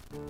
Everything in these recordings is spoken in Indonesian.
Jalo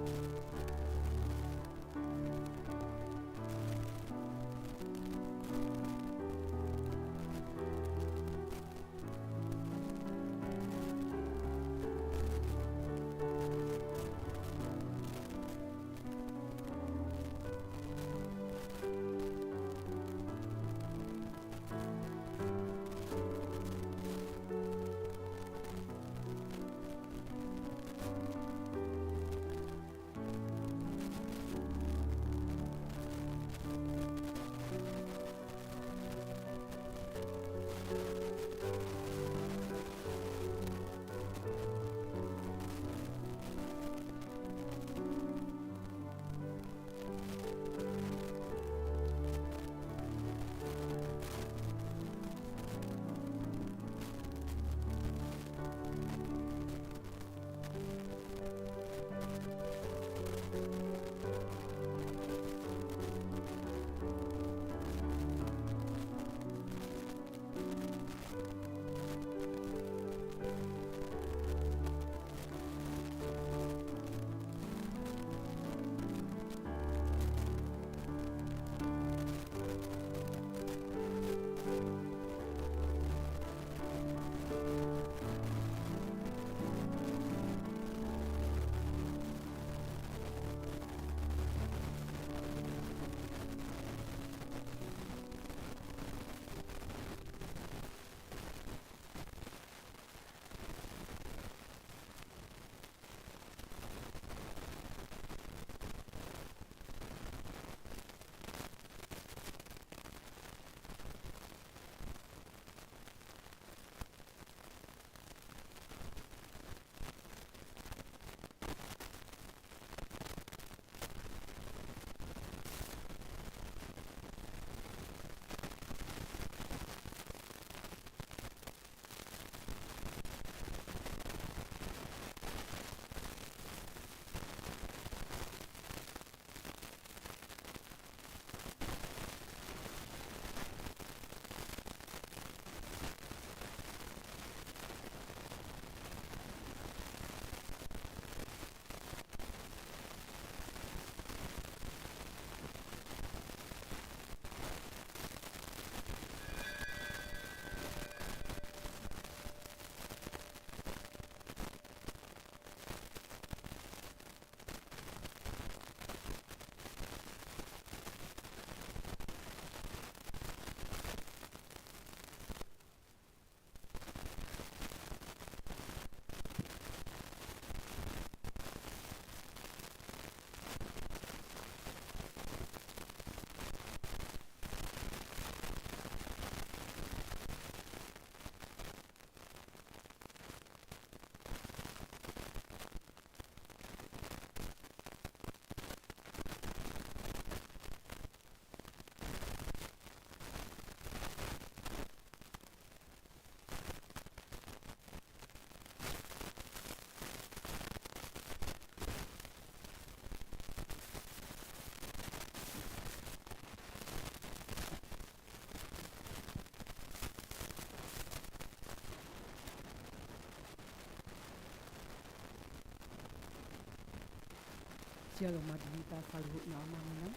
madita saluhutna amangan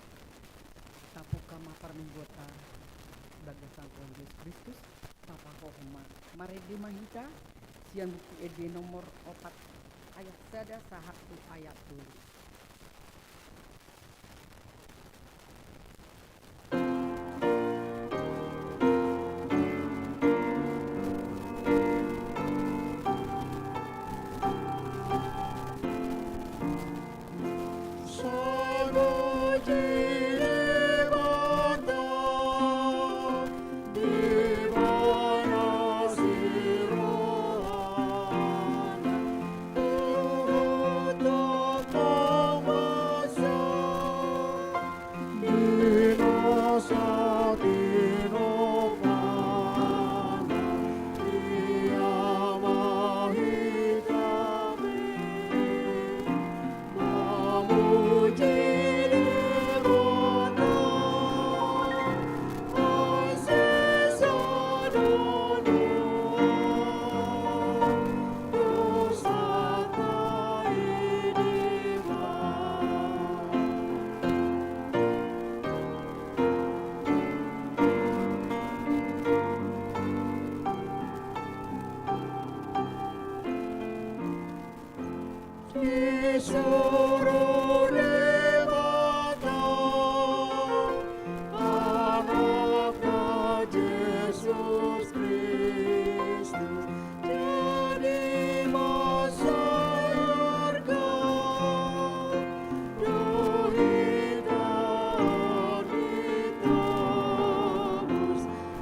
tapuka maparminggota daga Sangko Yesus Kristus Papa Hohma Maredi Mahita siang buku ed nomor 4 ayat sada sahatu ayat tulis. Oh Disuruh mata anaknya Yesus Kristus jadi masyarakat dohi dan ditebus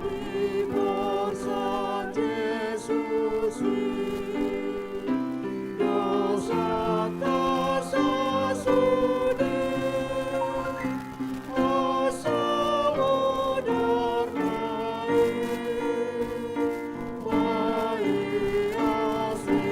di korban Yesus dosa dosa sudah asa moderna baik asli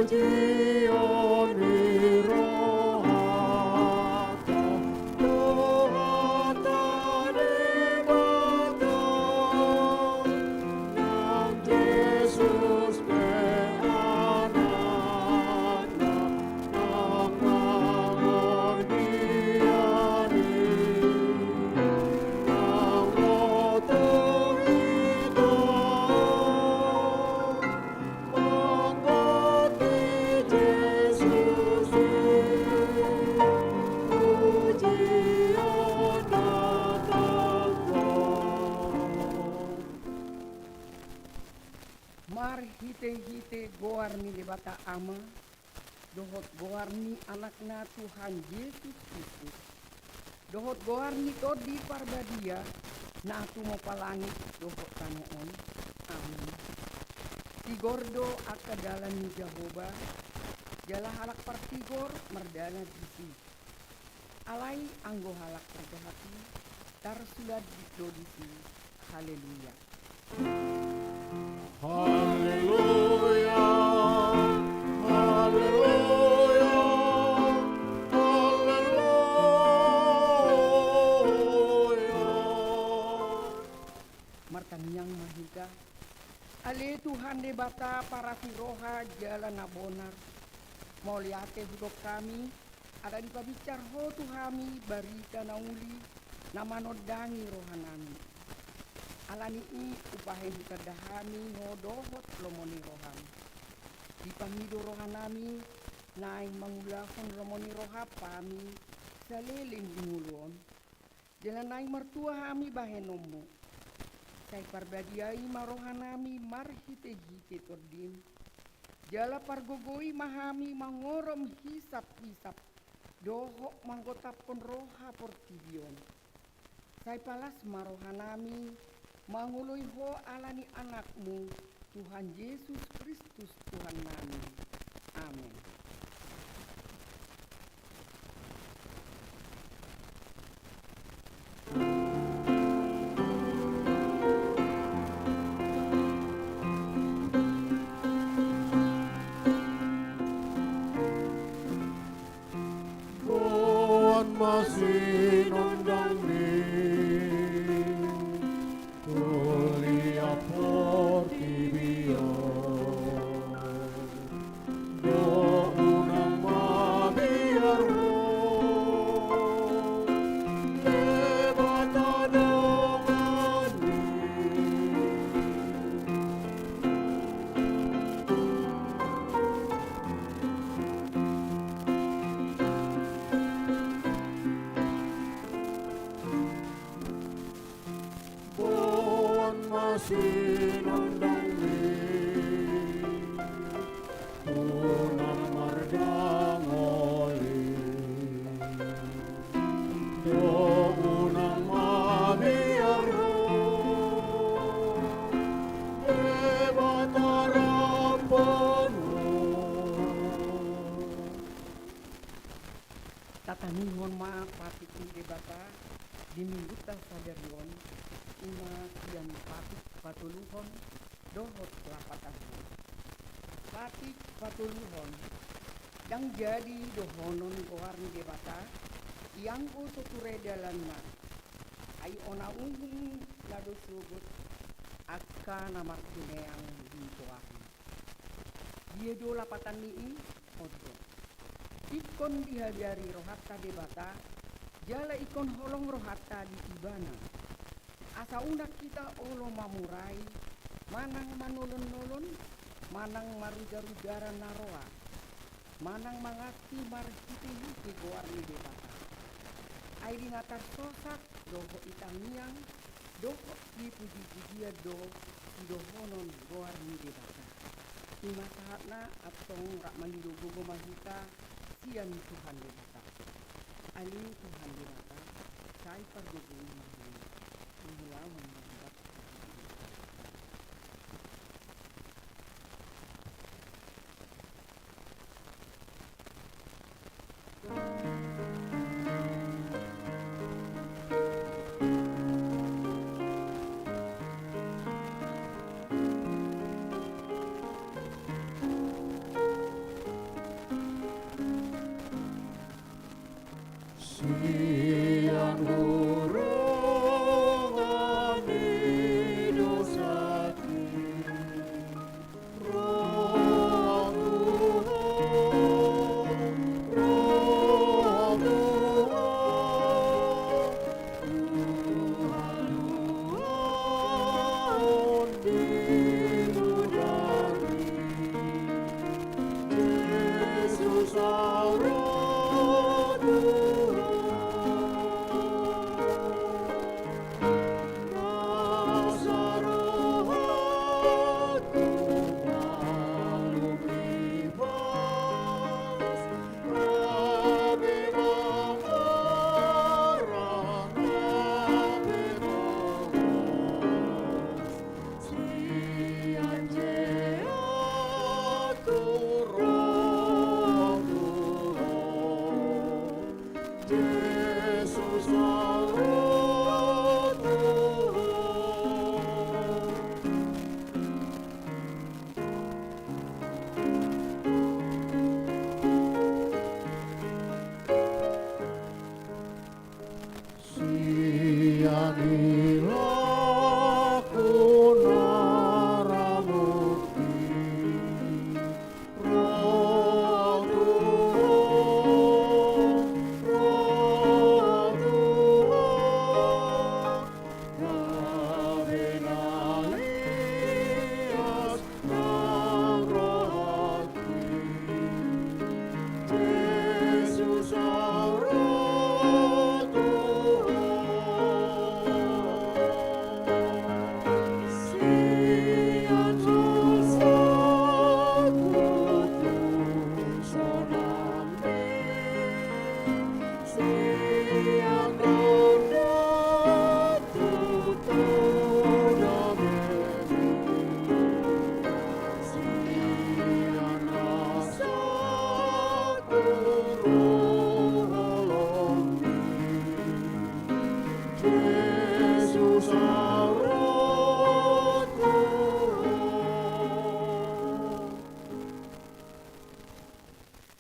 Pujian wirohata dohata debata nam Yesus beanakna nam mangordiani nam roto ito Mar hite-hite goarni debata ama, dohot goarni anakna Tuhan Yesus Kristus. Dohot goarni to di parbadia, na atu mo palangit dohot tanoon. Amin. Tigordo akadalan ni Jehovah, jala halak partigor merdana disi. Alai anggo halak tergahati, tarsulad do disi. Haleluya. Haleluya, haleluya, haleluya. Martanyang mahika, ale Tuhan debata para siroha jalan nabonar. Mau liate hudok kami, ada di pabicar ho Tuhami barita nauli, nama nodangi rohanami. Alani i upahe hikadahami ngodohot lomoni roham. Di pamido rohanami naing mangulahon lomoni rohapami saliling ingulon. Jalan naing mertua hami bahenomo. Say parbadiai marohanami marhite-hite tordin. Jala pargogoi mahami mangorom hisap-hisap. Dohok manggotapon roha portidion. Say palas marohanami mangului ho alani anakmu, Tuhan Yesus Kristus Tuhan nami. Amin. Tuhan masih nondang sinundang tunang mardangoli unang mabiaro tatanihon maaf patik ni bata dimingguta sadarion ima siang patik patuluhon dohot lapatahon patik patuluhon dang jadi dohonon goharni debata yang usuture dalanna ay ona ungung lado sugut akka nama kineang dituahi. Dia do lapatan nii odo. Ikon dihadiari rohatta debata, jala ikon holong rohatta di ibana. Asa unak kita olo mamurai, manang manulun-nulun, manang maruga-rugara naroa, manang mangati marhiti-hiti goarni debata. Ay di natar sosak, doho itangiang, doho di puji-pujian do, dohonon goarni debata. Ima sahatna atong rak mandidugo mahita, sian Tuhan debata. Ali Tuhan debata, say pardugo mahina, menghulawan mendapat. Sian hurung ami dosaki, roh Tuhan, Tuhan dimudari, Yesus Allah.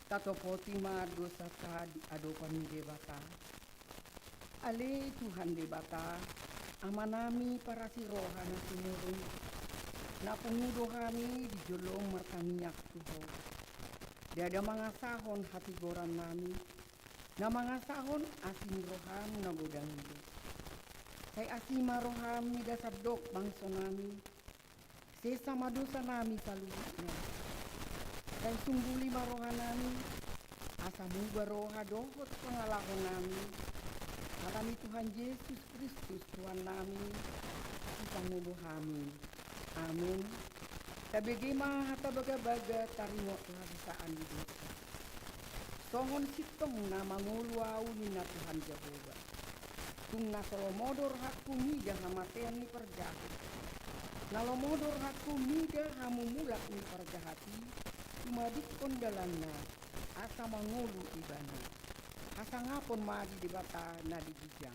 Tatopoti ma dosa ka di adopan ni debata. Ale Tuhan debata, amanami para si roha na sumurong, na pungudo kami di jolong martamiyak tuho. Di ada mga sahon hati goran nami, na mga sahon asin roham na godang hidup. Kay asima roham ni dasabdok bangso nami, sesama dosa nami sa luhutnya. Kay sungguli maroha nami, asa muga roha dohot pangalakon nami, alami Tuhan Yesus Kristus Tuhan nami, ipangulo kami. Amin. Tabigi mahata baga-baga taringot saan hidup. Songon sitong na manguluaw ni na Tuhan Jehovah. Kung nasolomodor hakku mida hamatean ni perjahat. Nalomodor hakku mida hamumulak ni perjahati. Tumadik kondalanna asa mangulu ibana. Asa ngapon madi di bata na digijang.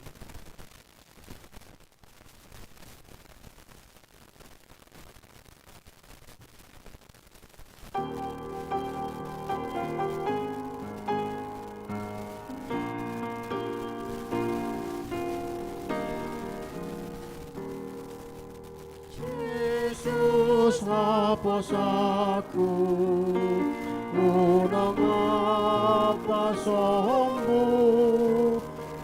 Yesus posaku unang apasombu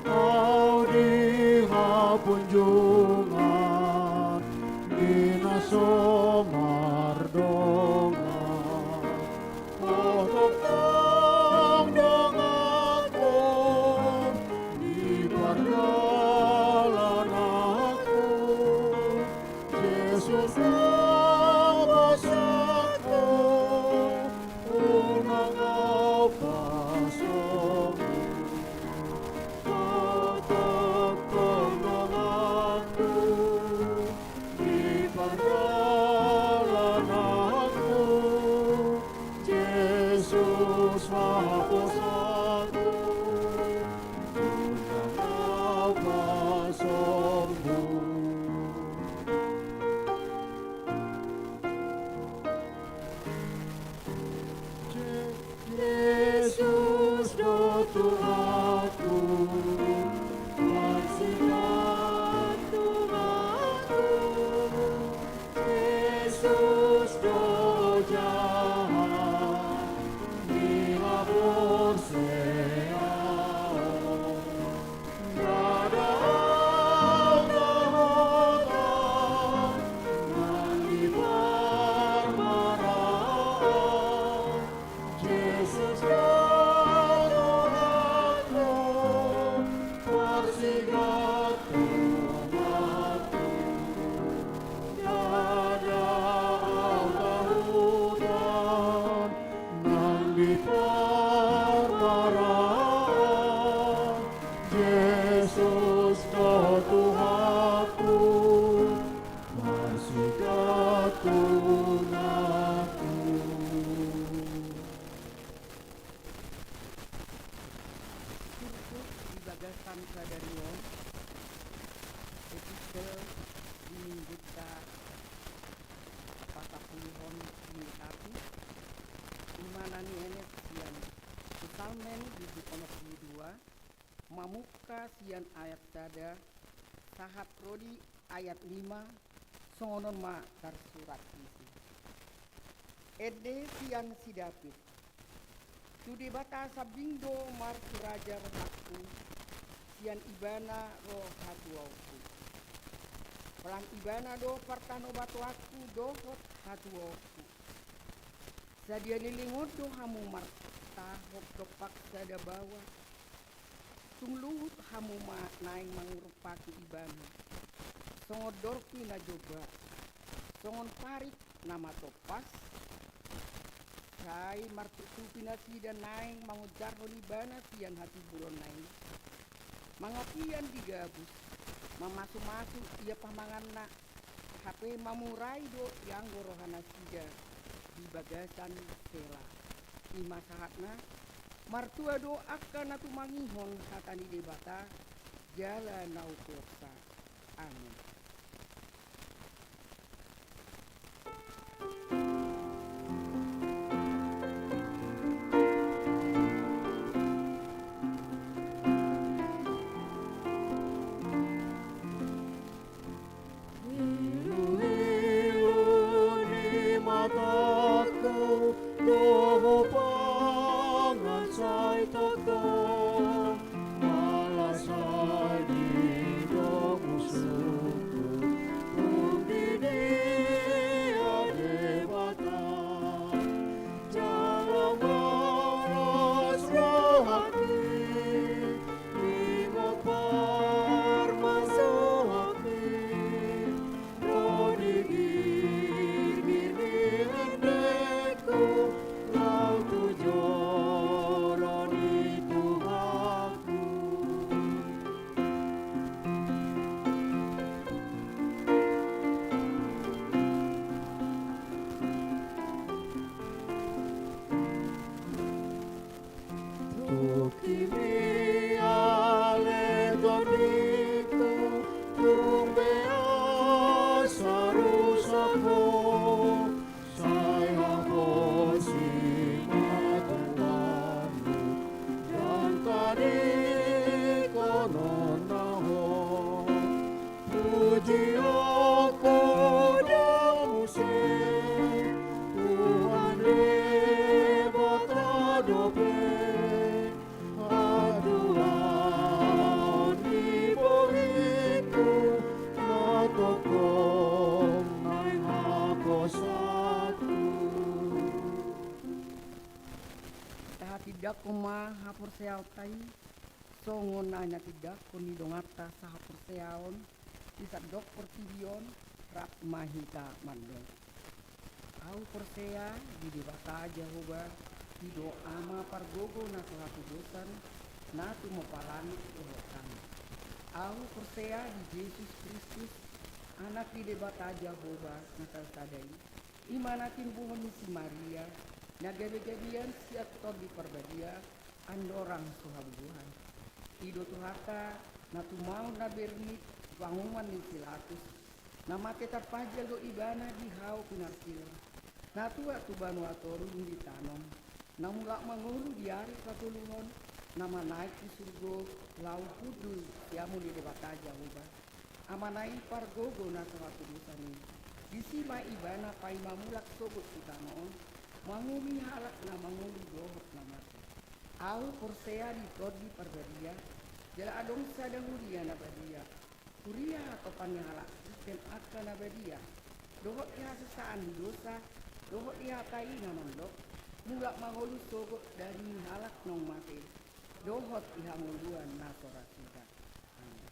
audi hapunjungan dinasomardongan otopong dongaku di perjalanan aku Yesus basaku unang apasombu otopong dongaku di perjalanan aku Yesus mahaposaku unang apasombu Yesus do Tuhanku Tuhan Tuhanku Yesus do jalan dihapus seao Gada Allah mengibar marah Yesus Tuhanku persigat umatku Tiada Allah hujan mengibar marah Yesus Tuhanku persigat umatku Kursus di bagasan sadarion episode dimingguta patapuhon ni aku dimana ni enet sian Psalmen di kono 2 mamuka sian ayat tada sahat rodi ayat 5 songonon ma tersurat isi ede sian si David Tudi bata sabindo mar surajar hakku sian ibana roh hatuauku pelang ibana do partano batu aku dohot hatuauku sadia nilingod do hamu marta hok dopak sada bawa tungluhut hamu ma naing mangurupaki ibana songodorki na joba songon parik nama topas Kai martutupi nasi dan naing mangujar honibana sian hati buron naing mangapian digabus mamasu-masu ia pamangan na HP mamurai do yang gorohana sida di bagasan sela ima sahatna martua do akan atu mangihon hatani debata jala nau kuoksa amin mataku doho pangan sai toko malasai di do musuh kuma hapur seaw tai songon aina tidak kuni dongata sa hapur seaon isa dok pertibion rak mahita mandong au persea di dewata Jehovah hido ama pargogo na suatu dosan na tumopalan uhotan au persea di Yesus Kristus anak di debata Jehovah na kalsadai imana timbungan si Maria nagabigadian si aktor di perbadia andorang suhabuhan hido tuhata na tumau na bernit banguman ni Pilatus nama tetar pajal do ibana di hau pinarsil na tua tubanu atorun di tanom na mulak mangulu di hari katulungon nama naik di surgo lau kudus siamu di debata Jehovah ama naik pargogo na sawatu dusani di sima ibana pai mamulak sogot kitanoon mangumi halak na mangulu dohot na mati au persea di prodi parbadia jala adong sadahuria na badia kuria atau panyahala dan akan na badia dohot iha sesaan di dosa dohot iha tai na mandok mulak mangulu sogot dari halak nong mati dohot iha muluan na sorasida. Amin.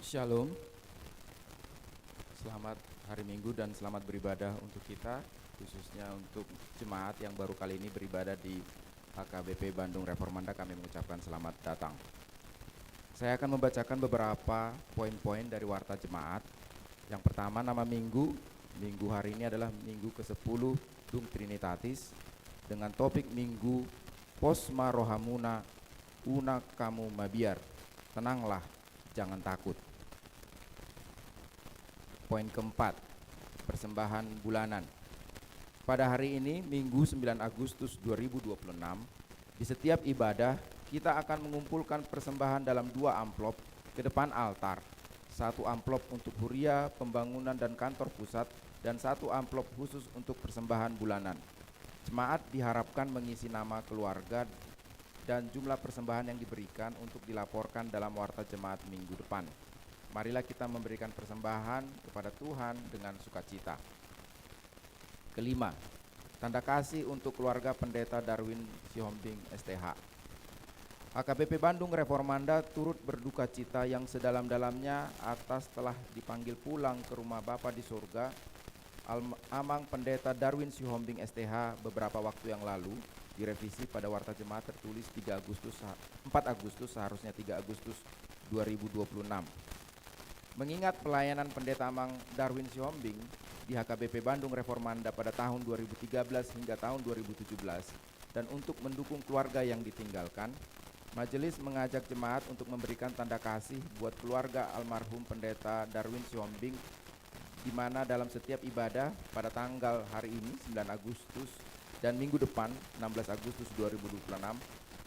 Shalom, selamat hari Minggu dan selamat beribadah untuk kita, khususnya untuk jemaat yang baru kali ini beribadah di HKBP Bandung Reformanda. Kami mengucapkan selamat datang. Saya akan membacakan beberapa poin-poin dari warta jemaat. Yang pertama, nama minggu hari ini adalah minggu ke-10 Dum Trinitatis dengan topik minggu Posma Rohamuna Una Kamu Mabiar, tenanglah, jangan takut. Poin keempat, persembahan bulanan. Pada hari ini, Minggu 9 Agustus 2026, di setiap ibadah, kita akan mengumpulkan persembahan dalam 2 amplop ke depan altar. 1 amplop untuk huria, pembangunan dan kantor pusat, dan 1 amplop khusus untuk persembahan bulanan. Jemaat diharapkan mengisi nama keluarga dan jumlah persembahan yang diberikan untuk dilaporkan dalam warta jemaat minggu depan. Marilah kita memberikan persembahan kepada Tuhan dengan sukacita. Kelima, tanda kasih untuk keluarga Pendeta Darwin Sihombing STH. HKBP Bandung Reformanda turut berduka cita yang sedalam-dalamnya atas telah dipanggil pulang ke rumah Bapa di surga Amang Pendeta Darwin Sihombing STH beberapa waktu yang lalu. Direvisi pada warta jemaat tertulis 4 Agustus, seharusnya 3 Agustus 2026. Mengingat pelayanan Pendeta Amang Darwin Sihombing di HKBP Bandung Reformanda pada tahun 2013 hingga tahun 2017 dan untuk mendukung keluarga yang ditinggalkan, majelis mengajak jemaat untuk memberikan tanda kasih buat keluarga almarhum Pendeta Darwin Sihombing, di mana dalam setiap ibadah pada tanggal hari ini 9 Agustus dan minggu depan 16 Agustus 2026,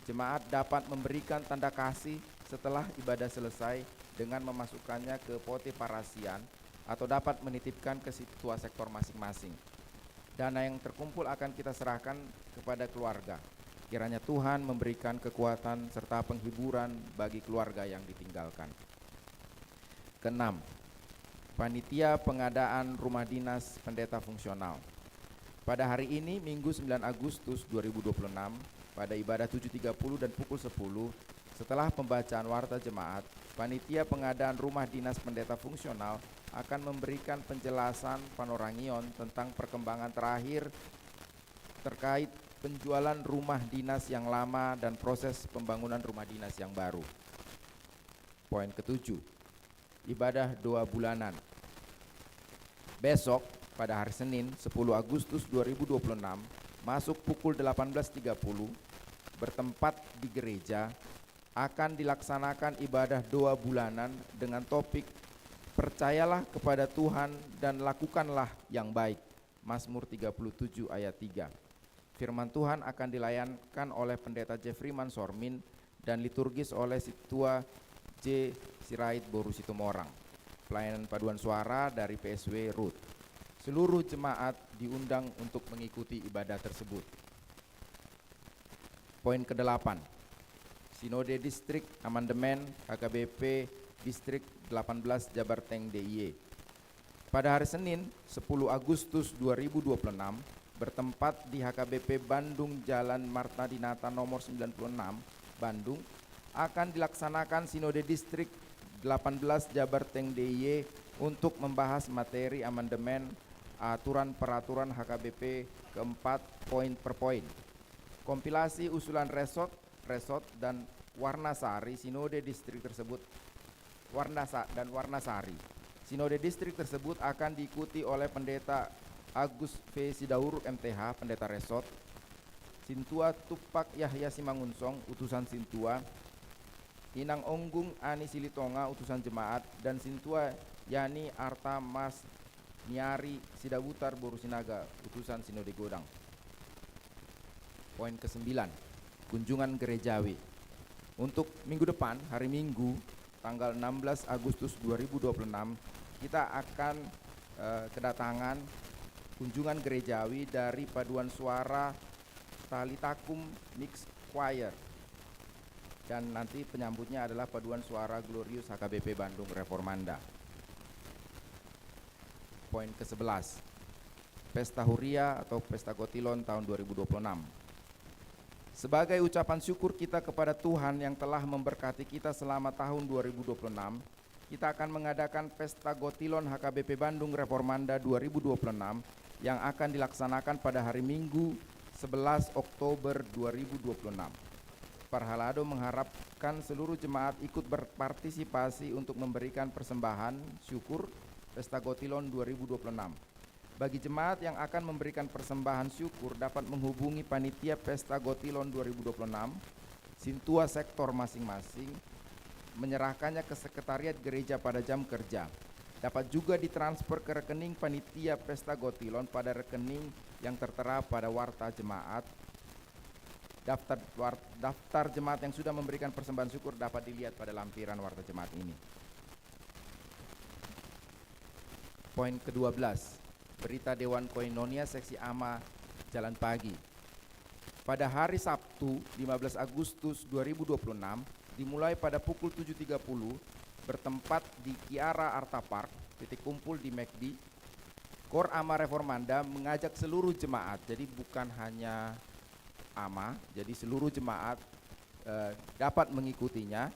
jemaat dapat memberikan tanda kasih setelah ibadah selesai dengan memasukkannya ke pote parasian atau dapat menitipkan ke situa sektor masing-masing. Dana yang terkumpul akan kita serahkan kepada keluarga. Kiranya Tuhan memberikan kekuatan serta penghiburan bagi keluarga yang ditinggalkan. Keenam, panitia pengadaan rumah dinas pendeta fungsional. Pada hari ini Minggu 9 Agustus 2026 pada ibadah 7.30 dan pukul 10 setelah pembacaan warta jemaat, panitia pengadaan rumah dinas pendeta fungsional akan memberikan penjelasan panorangion tentang perkembangan terakhir terkait penjualan rumah dinas yang lama dan proses pembangunan rumah dinas yang baru. Poin ketujuh, ibadah doa bulanan. Besok pada hari Senin 10 Agustus 2026 masuk pukul 18.30 bertempat di gereja akan dilaksanakan ibadah doa bulanan dengan topik percayalah kepada Tuhan dan lakukanlah yang baik. Mazmur 37 ayat 3. Firman Tuhan akan dilayankan oleh Pendeta Jeffrey Mansormin dan liturgis oleh Situa J. Sirait Boru Situmorang. Pelayanan paduan suara dari PSW Root. Seluruh jemaat diundang untuk mengikuti ibadah tersebut. Poin ke-8. Sinode Distrik Amandemen HKBP Distrik 18 Jabarteng DIY. Pada hari Senin 10 Agustus 2026 bertempat di HKBP Bandung Jalan Marta Dinata nomor 96 Bandung akan dilaksanakan Sinode Distrik 18 Jabarteng DIY untuk membahas materi amandemen aturan peraturan HKBP keempat poin per poin. Kompilasi usulan resort dan Warnasari Sinode Distrik tersebut Warnasari. Sinode Distrik tersebut akan diikuti oleh Pendeta Agus V. Sidaur MTH, Pendeta Resort, Sintua Tupak Yahya Simangunsong, utusan Sintua, Inang Onggung Ani Silitonga, utusan jemaat, dan Sintua Yani Arta Mas Niari Sidabutar Borusinaga, utusan Sinode Godang. Poin ke-9, kunjungan gerejawi. Untuk minggu depan, hari Minggu, tanggal 16 Agustus 2026, kita akan kedatangan kunjungan gerejawi dari paduan suara Talitakum Mixed Choir. Dan nanti penyambutnya adalah paduan suara Glorious HKBP Bandung Reformanda. Poin ke-11, Pesta Huria atau Pesta Gotilon tahun 2026. Sebagai ucapan syukur kita kepada Tuhan yang telah memberkati kita selama tahun 2026, kita akan mengadakan Pesta Gotilon HKBP Bandung Reformanda 2026 yang akan dilaksanakan pada hari Minggu 11 Oktober 2026. Parhalado mengharapkan seluruh jemaat ikut berpartisipasi untuk memberikan persembahan syukur Pesta Gotilon 2026. Bagi jemaat yang akan memberikan persembahan syukur dapat menghubungi panitia Pesta Gotilon 2026, Sintua sektor masing-masing, menyerahkannya ke sekretariat gereja pada jam kerja. Dapat juga ditransfer ke rekening panitia Pesta Gotilon pada rekening yang tertera pada warta jemaat. Daftar jemaat yang sudah memberikan persembahan syukur dapat dilihat pada lampiran warta jemaat ini. Poin ke-12, berita Dewan Koinonia Seksi AMA Jalan Pagi. Pada hari Sabtu 15 Agustus 2026 dimulai pada pukul 7.30 bertempat di Kiara Arta Park, titik kumpul di McD. Kor AMA Reformanda mengajak seluruh jemaat, jadi bukan hanya AMA, jadi seluruh jemaat dapat mengikutinya,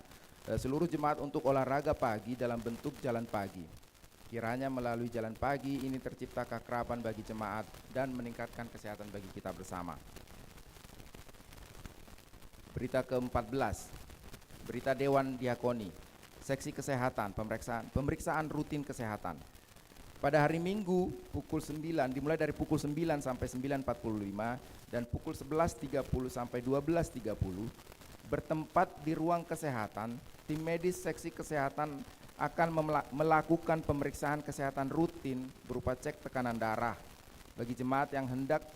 seluruh jemaat untuk olahraga pagi dalam bentuk jalan pagi. Kiranya melalui jalan pagi ini tercipta keakraban bagi jemaat dan meningkatkan kesehatan bagi kita bersama. Berita ke-14, berita Dewan Diakoni, Seksi Kesehatan, pemeriksaan rutin kesehatan. Pada hari Minggu pukul 9, dimulai dari pukul 9 sampai 9.45 dan pukul 11.30 sampai 12.30, bertempat di ruang kesehatan, tim medis seksi kesehatan akan melakukan pemeriksaan kesehatan rutin berupa cek tekanan darah. Bagi jemaat yang hendak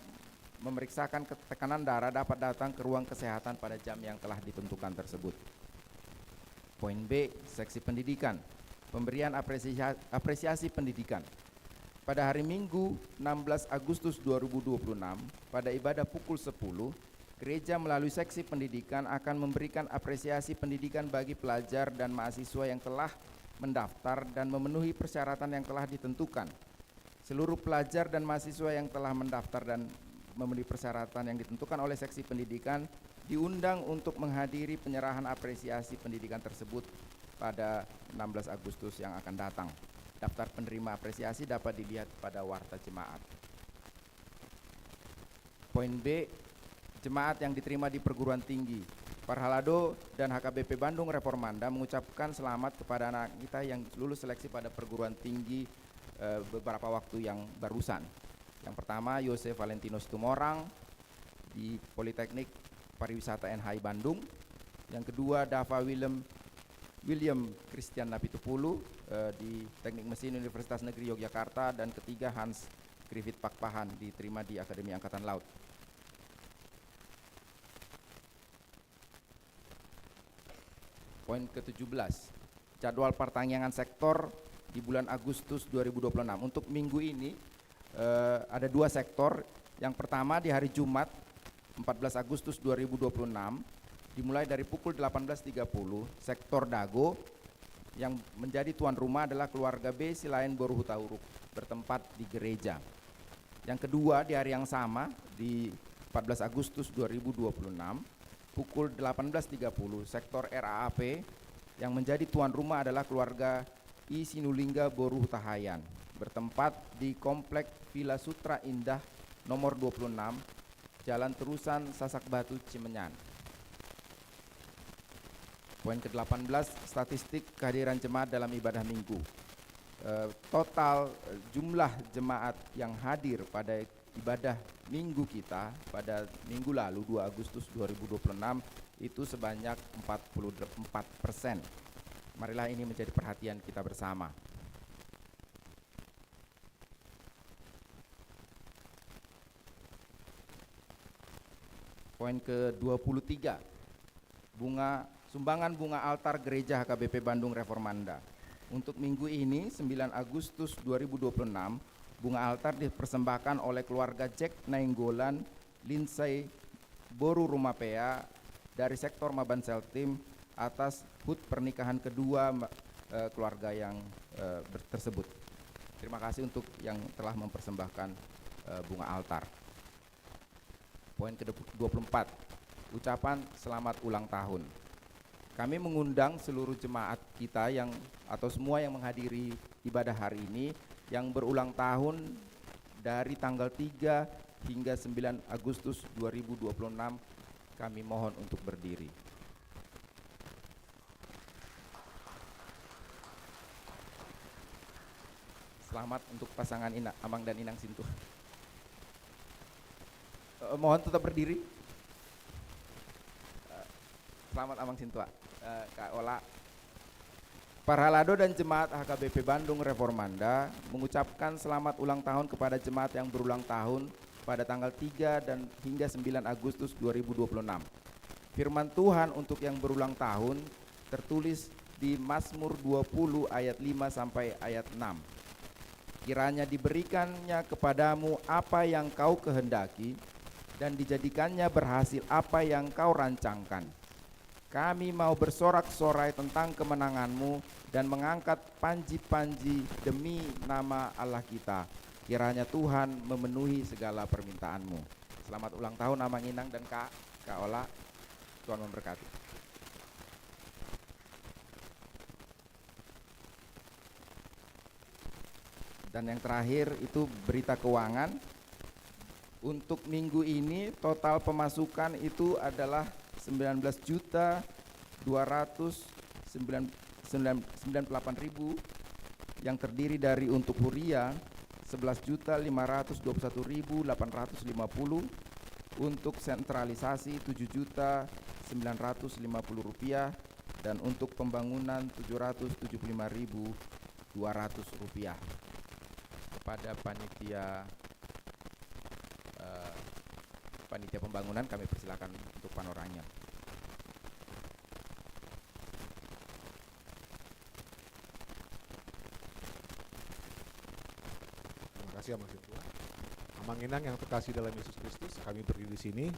memeriksakan tekanan darah dapat datang ke ruang kesehatan pada jam yang telah ditentukan tersebut. Poin B, seksi pendidikan, pemberian apresiasi pendidikan. Pada hari Minggu 16 Agustus 2026 pada ibadah pukul 10, gereja melalui seksi pendidikan akan memberikan apresiasi pendidikan bagi pelajar dan mahasiswa yang telah mendaftar dan memenuhi persyaratan yang telah ditentukan. Seluruh pelajar dan mahasiswa yang telah mendaftar dan memenuhi persyaratan yang ditentukan oleh seksi pendidikan diundang untuk menghadiri penyerahan apresiasi pendidikan tersebut pada 16 Agustus yang akan datang. Daftar penerima apresiasi dapat dilihat pada warta jemaat. Poin B, jemaat yang diterima di perguruan tinggi. Parhalado dan HKBP Bandung Reformanda mengucapkan selamat kepada anak kita yang lulus seleksi pada perguruan tinggi beberapa waktu yang barusan. Yang pertama Yosef Valentinus Tumorang di Politeknik Pariwisata NHI Bandung. Yang kedua Dava William Christian Napitupulu di Teknik Mesin Universitas Negeri Yogyakarta. Dan ketiga Hans Griffith Pakpahan diterima di Akademi Angkatan Laut. Poin ke-17, jadwal pertanyaan sektor di bulan Agustus 2026. Untuk minggu ini ada dua sektor. Yang pertama di hari Jumat 14 Agustus 2026 dimulai dari pukul 18.30, sektor Dago yang menjadi tuan rumah adalah keluarga B Silain Boru Hutauruk bertempat di gereja. Yang kedua di hari yang sama di 14 Agustus 2026 pukul 18.30, sektor RAAP yang menjadi tuan rumah adalah keluarga I Sinulingga Boru Hutahayan bertempat di Komplek Villa Sutra Indah nomor 26, Jalan Terusan Sasak Batu Cimenyan. Poin ke-18, statistik kehadiran jemaat dalam ibadah minggu. Total jumlah jemaat yang hadir pada ibadah minggu kita pada minggu lalu 2 Agustus 2026 itu sebanyak 44%. Marilah ini menjadi perhatian kita bersama. Poin ke-23, sumbangan bunga altar gereja HKBP Bandung Reformanda. Untuk minggu ini 9 Agustus 2026, bunga altar dipersembahkan oleh keluarga Jack Nainggolan Lindsay Boru Rumapea dari sektor Maban Seltim atas HUT pernikahan kedua keluarga yang tersebut. Terima kasih untuk yang telah mempersembahkan bunga altar. Poin ke-24, ucapan selamat ulang tahun. Kami mengundang seluruh jemaat kita atau semua yang menghadiri ibadah hari ini yang berulang tahun dari tanggal 3 hingga 9 Agustus 2026, kami mohon untuk berdiri. Selamat untuk pasangan Amang dan Inang Sintu. Mohon tetap berdiri. Selamat Amang Sintua. Kak Ola. Parhalado dan jemaat HKBP Bandung Reformanda mengucapkan selamat ulang tahun kepada jemaat yang berulang tahun pada tanggal 3 dan hingga 9 Agustus 2026. Firman Tuhan untuk yang berulang tahun tertulis di Mazmur 20 ayat 5 sampai ayat 6. Kiranya diberikannya kepadamu apa yang kau kehendaki dan dijadikannya berhasil apa yang kau rancangkan. Kami mau bersorak-sorai tentang kemenanganmu dan mengangkat panji-panji demi nama Allah kita. Kiranya Tuhan memenuhi segala permintaanmu. Selamat ulang tahun Amang Inang dan Kak Ola. Tuhan memberkati. Dan yang terakhir itu berita keuangan. Untuk minggu ini total pemasukan itu adalah 19.298.000 yang terdiri dari untuk huria 11.521.850, untuk sentralisasi 7.950.000 rupiah, dan untuk pembangunan 775.200 rupiah. Kepada panitia pembangunan kami persilakan untuk panoranya. Terima kasih Amang Sintua. Amang Inang yang terkasih dalam Yesus Kristus, kami berdiri di sini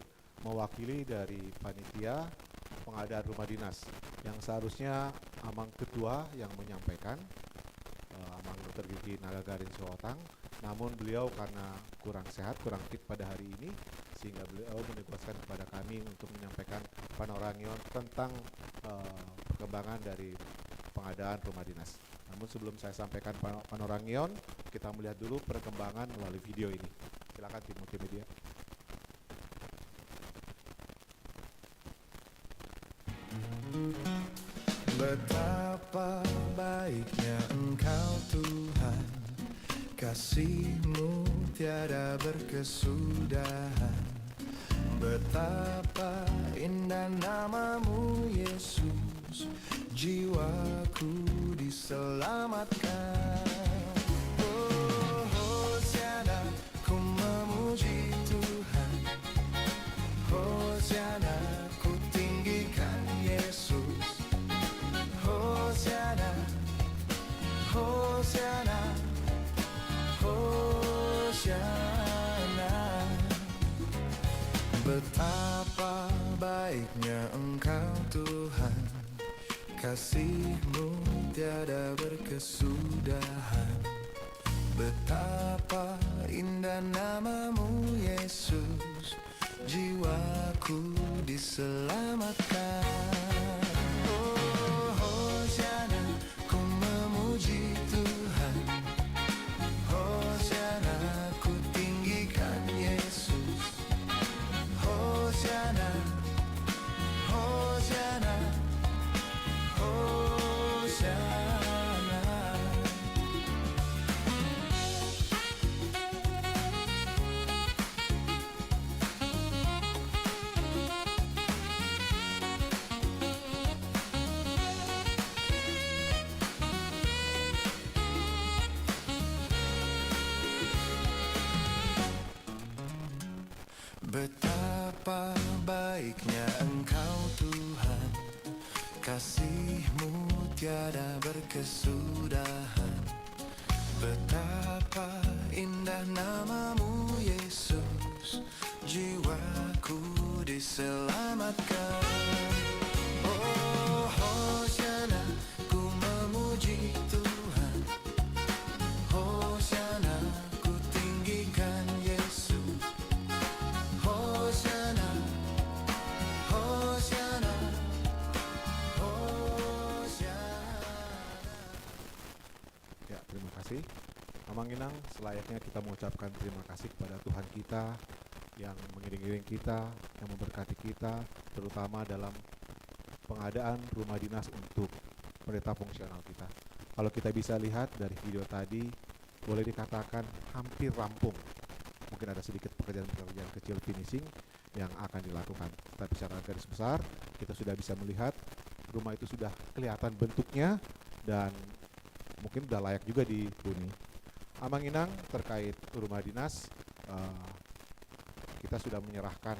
mewakili dari panitia pengadaan rumah dinas yang seharusnya Amang Ketua yang menyampaikan, Amang Dr. Gigi Nagagarin Sowotang, namun beliau karena kurang sehat, kurang fit pada hari ini, sehingga beliau menugaskan kepada kami untuk menyampaikan panorangion tentang perkembangan dari pengadaan rumah dinas. Namun sebelum saya sampaikan panorangion, kita melihat dulu perkembangan melalui video ini. Silakan tim multimedia. Betapa baiknya Engkau Tuhan, kasih-Mu tiada berkesudahan. Betapa indah nama-Mu Yesus, jiwaku diselamatkan. Oh, Hosiana, ku memuji Tuhan. Hosiana, ku tinggikan Yesus. Hosiana, Hosiana, Hosiana. Betapa baiknya Engkau Tuhan, kasih-Mu tiada berkesudahan. Betapa indah nama-Mu Yesus, jiwaku diselamatkan. Oh, Hosiana, ku memuji Tuhan. Hosiana, ku tinggikan Yesus. Hosiana, Hosiana, Hosiana. Betapa baiknya Engkau Tuhan, kasih-Mu tiada berkesudahan. Betapa indah nama-Mu Yesus, jiwaku diselamatkan. Oh, Hosiana, ku memuji Tuhan. Hosiana, ku tinggikan Yesus. Hosiana, Hosiana, Hosiana. kasih. Amanginang, selayaknya kita mengucapkan terima kasih kepada Tuhan kita yang mengiring-iring kita, yang memberkati kita, terutama dalam pengadaan rumah dinas untuk pendeta fungsional kita. Kalau kita bisa lihat dari video tadi, boleh dikatakan hampir rampung. Mungkin ada sedikit pekerjaan-pekerjaan kecil finishing yang akan dilakukan. Tapi secara garis besar, kita sudah bisa melihat rumah itu sudah kelihatan bentuknya dan mungkin sudah layak juga dihuni. Amanginang terkait rumah dinas, kita sudah menyerahkan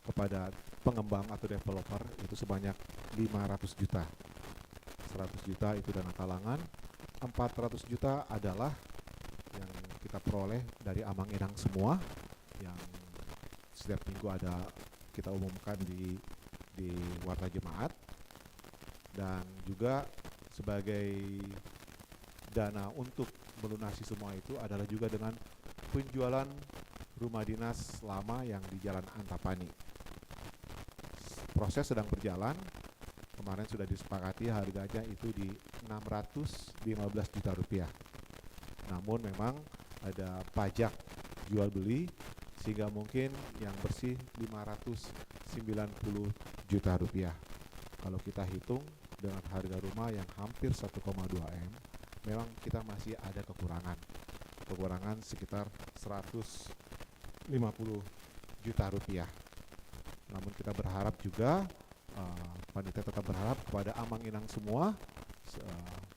kepada pengembang atau developer itu sebanyak 500 juta. 100 juta itu dana talangan, 400 juta adalah yang kita peroleh dari Amanginang semua, yang setiap minggu ada kita umumkan di warta jemaat, dan juga sebagai dana untuk melunasi semua itu adalah juga dengan penjualan rumah dinas lama yang di Jalan Antapani. Proses sedang berjalan. Kemarin sudah disepakati harganya itu di 615 juta rupiah. Namun memang ada pajak jual beli sehingga mungkin yang bersih 590 juta rupiah. Kalau kita hitung dengan harga rumah yang hampir 1,2 M, memang kita masih ada kekurangan sekitar 150 juta rupiah. Namun kita berharap juga, panitia tetap berharap kepada Amanginang semua,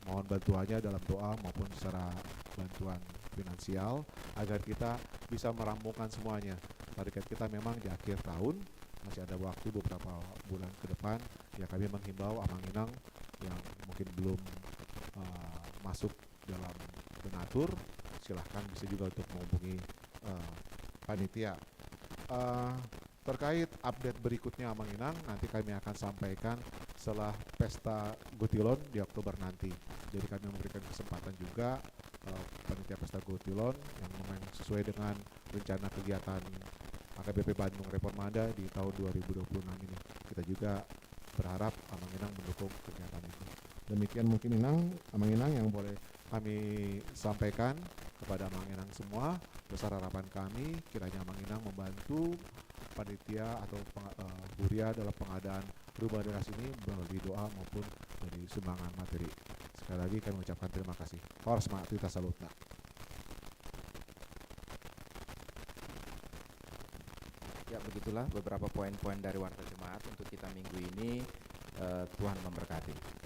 mohon bantuannya dalam doa maupun secara bantuan finansial agar kita bisa merampungkan semuanya. Target kita memang di akhir tahun, masih ada waktu beberapa bulan ke depan. Ya, kami menghimbau Amanginang yang mungkin belum masuk dalam donatur, silahkan bisa juga untuk menghubungi panitia. Terkait update berikutnya Amanginang, nanti kami akan sampaikan setelah pesta Gutilon di Oktober nanti. Jadi kami memberikan kesempatan juga panitia pesta Gutilon yang memang sesuai dengan rencana kegiatan AKBP Bandung Reformada di tahun 2026 ini. Kita juga berharap Amanginang mendukung kegiatan itu. Demikian mungkin Amanginang yang boleh kami sampaikan kepada Amanginang semua. Besar harapan kami kiranya Amanginang membantu panitia atau Huria dalam pengadaan rumah dinas ini melalui doa maupun dari sumbangan materi. Sekali lagi kami mengucapkan terima kasih. Horas Maktita Salutna. Ya, begitulah beberapa poin-poin dari warta jemaat untuk kita minggu ini. Tuhan memberkati.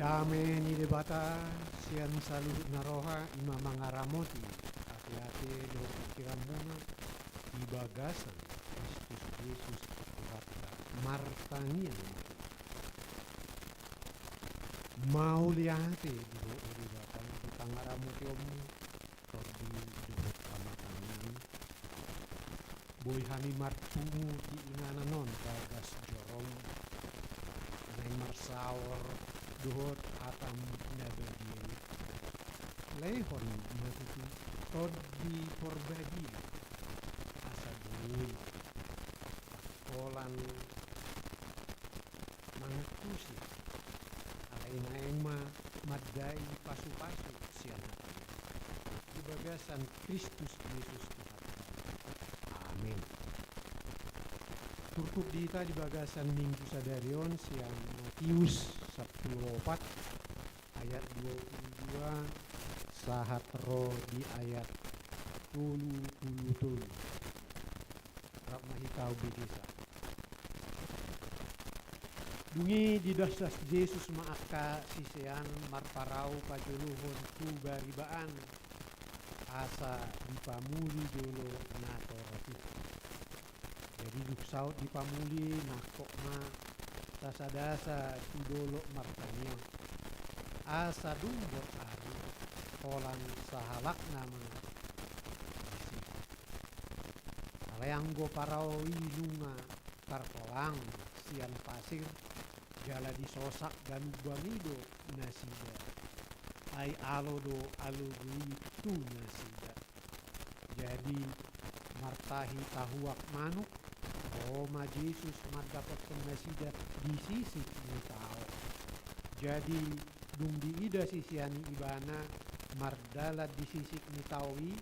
Dame ni debata sian salut naroha ima mangaramoti hati-hati do pikiran muna di bagasan Kristus Yesus Tuhan martanian mau liate di do debata di pangaramoti om di debut kamatangan boy hani martumu di ingana non bagas jorong nai marsawor duhot atam nabadi lehon matutu tod di porbadi asa dui kolan mangakusi alain ma madai pasu-pasu siana di bagasan Kristus Yesus Tuhan. Amin. Turkut dita di bagasan Minggu Sadarion siang Matius 10:4 ayat 22 sahat ro di ayat 30 rap mahikau bidesa dungi di dasas Yesus maaka sisean marparau pajuluhon tu garibaan asa dipamuli dulu nato roti jadi duksaut dipamuli nakok ma dasa-dasa tudolo martanio asa dumbor ari kolan sahalak nama alayanggo parawi lunga karkolang sian pasir jala disosak dan bangido nasida ai alodo alugui tu nasida jadi martahi tahuak manuk Roma Yesus mendapat nasida di sisi ni tao. Jadi dung diida sisiani ibana mardalat di sisi ni tawi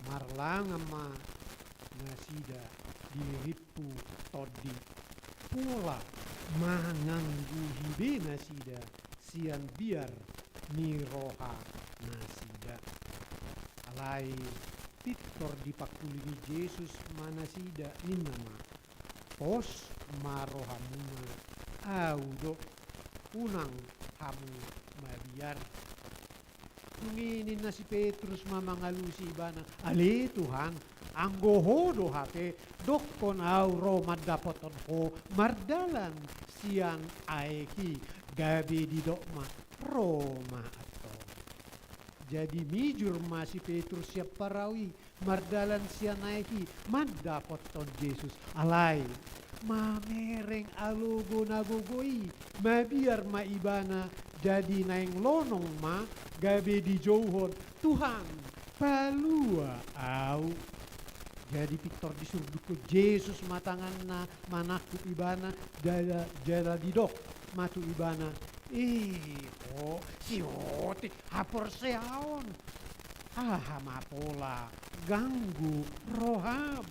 marlangan ma nasida diripu todi pula manganggu hibe nasida sian biar ni roha nasida alai Victor dipakulini Yesus manasida ninama pos marohamuna audo unang hamu mabiar nginin na si Petrus mamangalusi ibana ali Tuhan anggohodo hake dokon auro madapoton ho mardalan siang aeki gabi di dokma Roma atau jadi mijur masih Petrus siap parawi mardalan siang aeki madapoton Yesus alai mamereng alugo nagogoi mabiar maibana jadi naing lonong ma gabe di jauhon Tuhan palua au jadi Victor disuruh ke Yesus matangan na manaku ibana jala didok matu ibana si otik hapor seaon mapola ganggu roham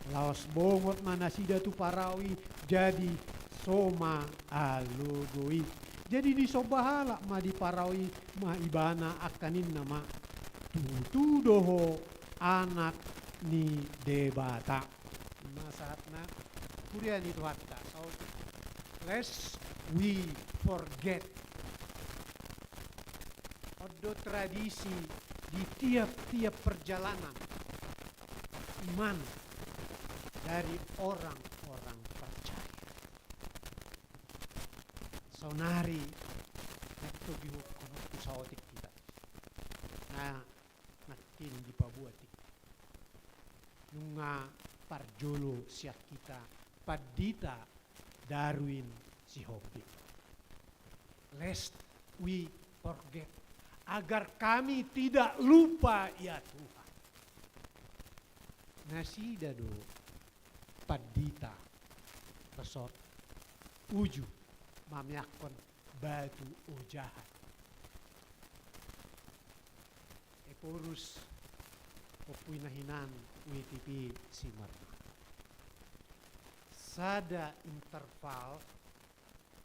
laos bongot manasida tu parawi jadi soma alugoi jadi di sobahala ma di parawi ma ibana akanin nama tutu doho anak ni debata masatna kurian itu hatta so lest we forget odo tradisi di tiap-tiap perjalanan iman dari orang-orang percaya. Sonari nekto gihukom usaotik kita. Nah, natin di pabuatik. Nunga parjolo siak kita padita Darwin si hobi. Lest we forget agar kami tidak lupa ya Tuhan. Nasida do padita resort uju mamyakon batu ujahat eporus popuinahinan UITP simarna sada interval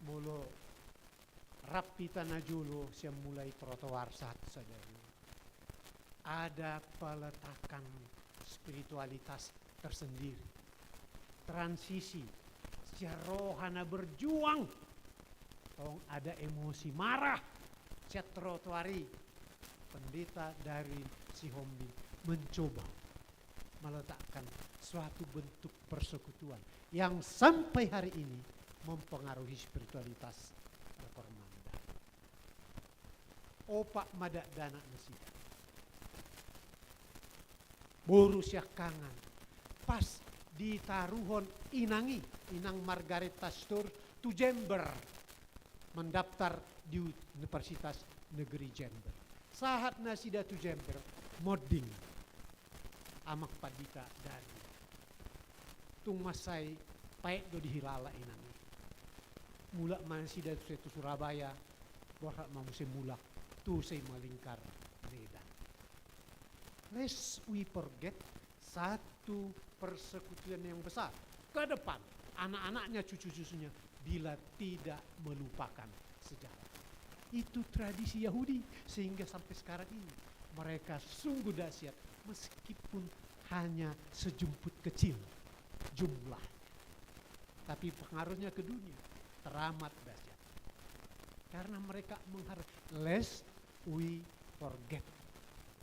mulu rapita najulo siya mulai trotoar satu saja ada peletakan spiritualitas tersendiri transisi secara rohana berjuang Tong ada emosi marah. Chat trotoari. Pendeta dari Sihombi mencoba meletakkan suatu bentuk persekutuan yang sampai hari ini mempengaruhi spiritualitas Reformanda. Opak madak dana nasida. Borusya kangan. Pas di taruhon Inang Margaret Tastur tu Jember mendaftar di Universitas Negeri Jember. Sahat nasida tu Jember modding amak padita dari tung masai paek do dihilala inang. Mulak masida tu Surabaya borak mamusim mulak tu say malingkar Medan. Lest we forget satu persekutuan yang besar ke depan anak-anaknya cucu-cucunya bila tidak melupakan sejarah. Itu tradisi Yahudi sehingga sampai sekarang ini mereka sungguh dahsyat meskipun hanya sejumput kecil jumlah. Tapi pengaruhnya ke dunia teramat dahsyat. Karena mereka menghargai lest we forget.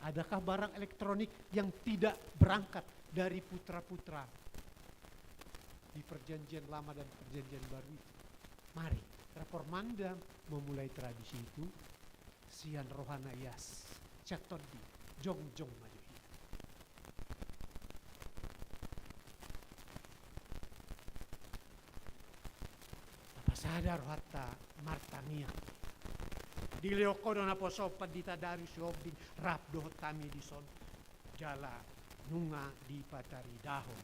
Adakah barang elektronik yang tidak berangkat dari putra-putra di perjanjian lama dan perjanjian baru itu? Mari Reformanda memulai tradisi itu. Sian rohana yas catodi jong maju. Apa sadar hatta martania di leoko dona poso padita dari siobin rap dohot kami di son jala nunga di patari dahon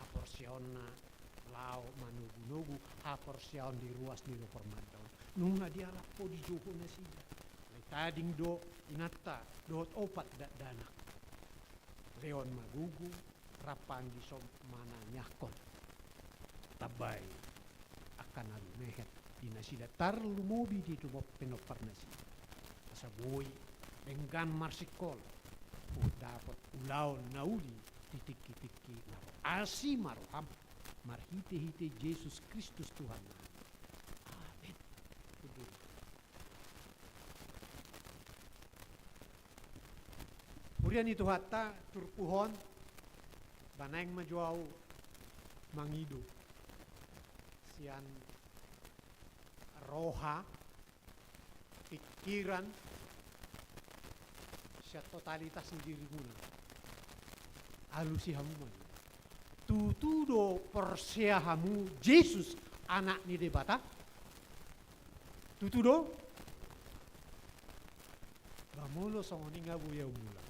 aporsiona lao manugu-nugu aporsion di ruas di Reformanda nunga dia lapo di joho na siya tading do inata dohot opat danak leon magugu rapan di som mana nyakon tabay akan alumehet dinasida tarlu mobi di tumop penopar nasi saboy enggan marsikol dapat ulaw nauli titik-tiki naro asi maroham marhite-hite Yesus Kristus Tuhan. Amin. Kemudian itu hatta turpuhon baneng majuau mangidu sian roha pikiran siya totalitas sendiri guna alusi hamuman tutudo persiahamu Yesus anak ni debata tutudo bamulo sa nga buyaw mula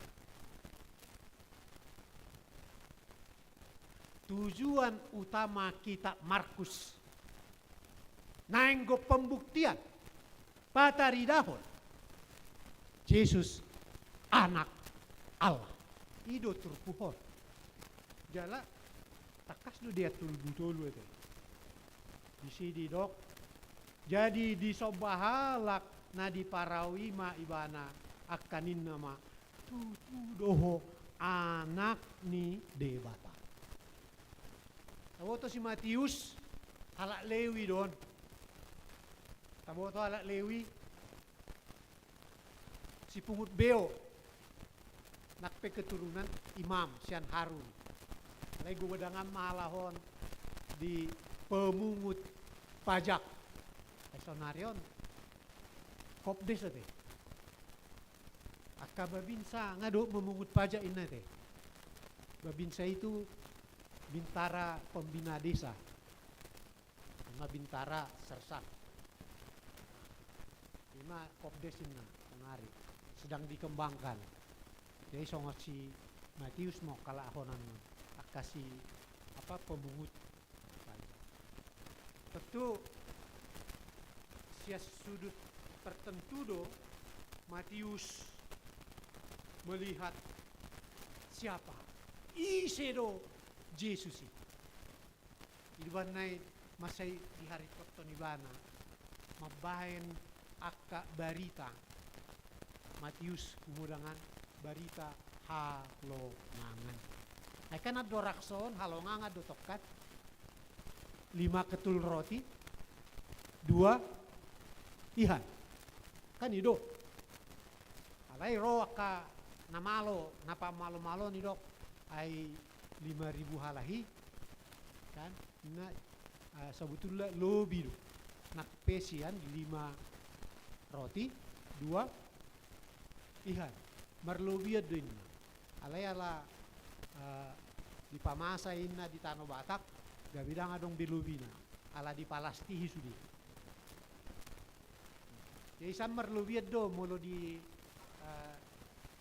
tujuan utama kita Markus nanggo pembuktian patari dahon Yesus anak Allah ido turpuhon jala takas do dia tulu itu di sini dok jadi di sobahalak na di parawima ibana akanin nama tutudoho anak ni debata tawo to si Matius halak Lewi don tawo to halak Lewi si pungut beo nakpe keturunan imam sian Harun lego wedangan malahon di pemungut pajak esonarion kopdes teh akka babinsa ngado memungut pajak ini teh babinsa itu bintara pembina desa sama bintara sersan lima kopdes ini menari sedang dikembangkan jadi songot si Matius mau kalah ahonan kasih apa pemungut pajak. Tentu sia sudut tertentu do Matius melihat siapa isedo Yesus itu. Ibanay masay di hari koton ibana mabahen akka barita Matius kumudangan barita halongangan. Kan ada rakson halongan ada tokat 5 ketul roti 2 ihan. Kan itu. Alai roh ka namalo, napa malo-malo ni dok ay 5.000 halahi kan na sebetulnya lebih do. Nak pesian 5 roti 2 ihan. Marlobiad do ini. Alai ala di pamasa inna di Tanah Batak gabidang adong bilubina ala di Palastihi sudi. Jadi samar lubiad do molo di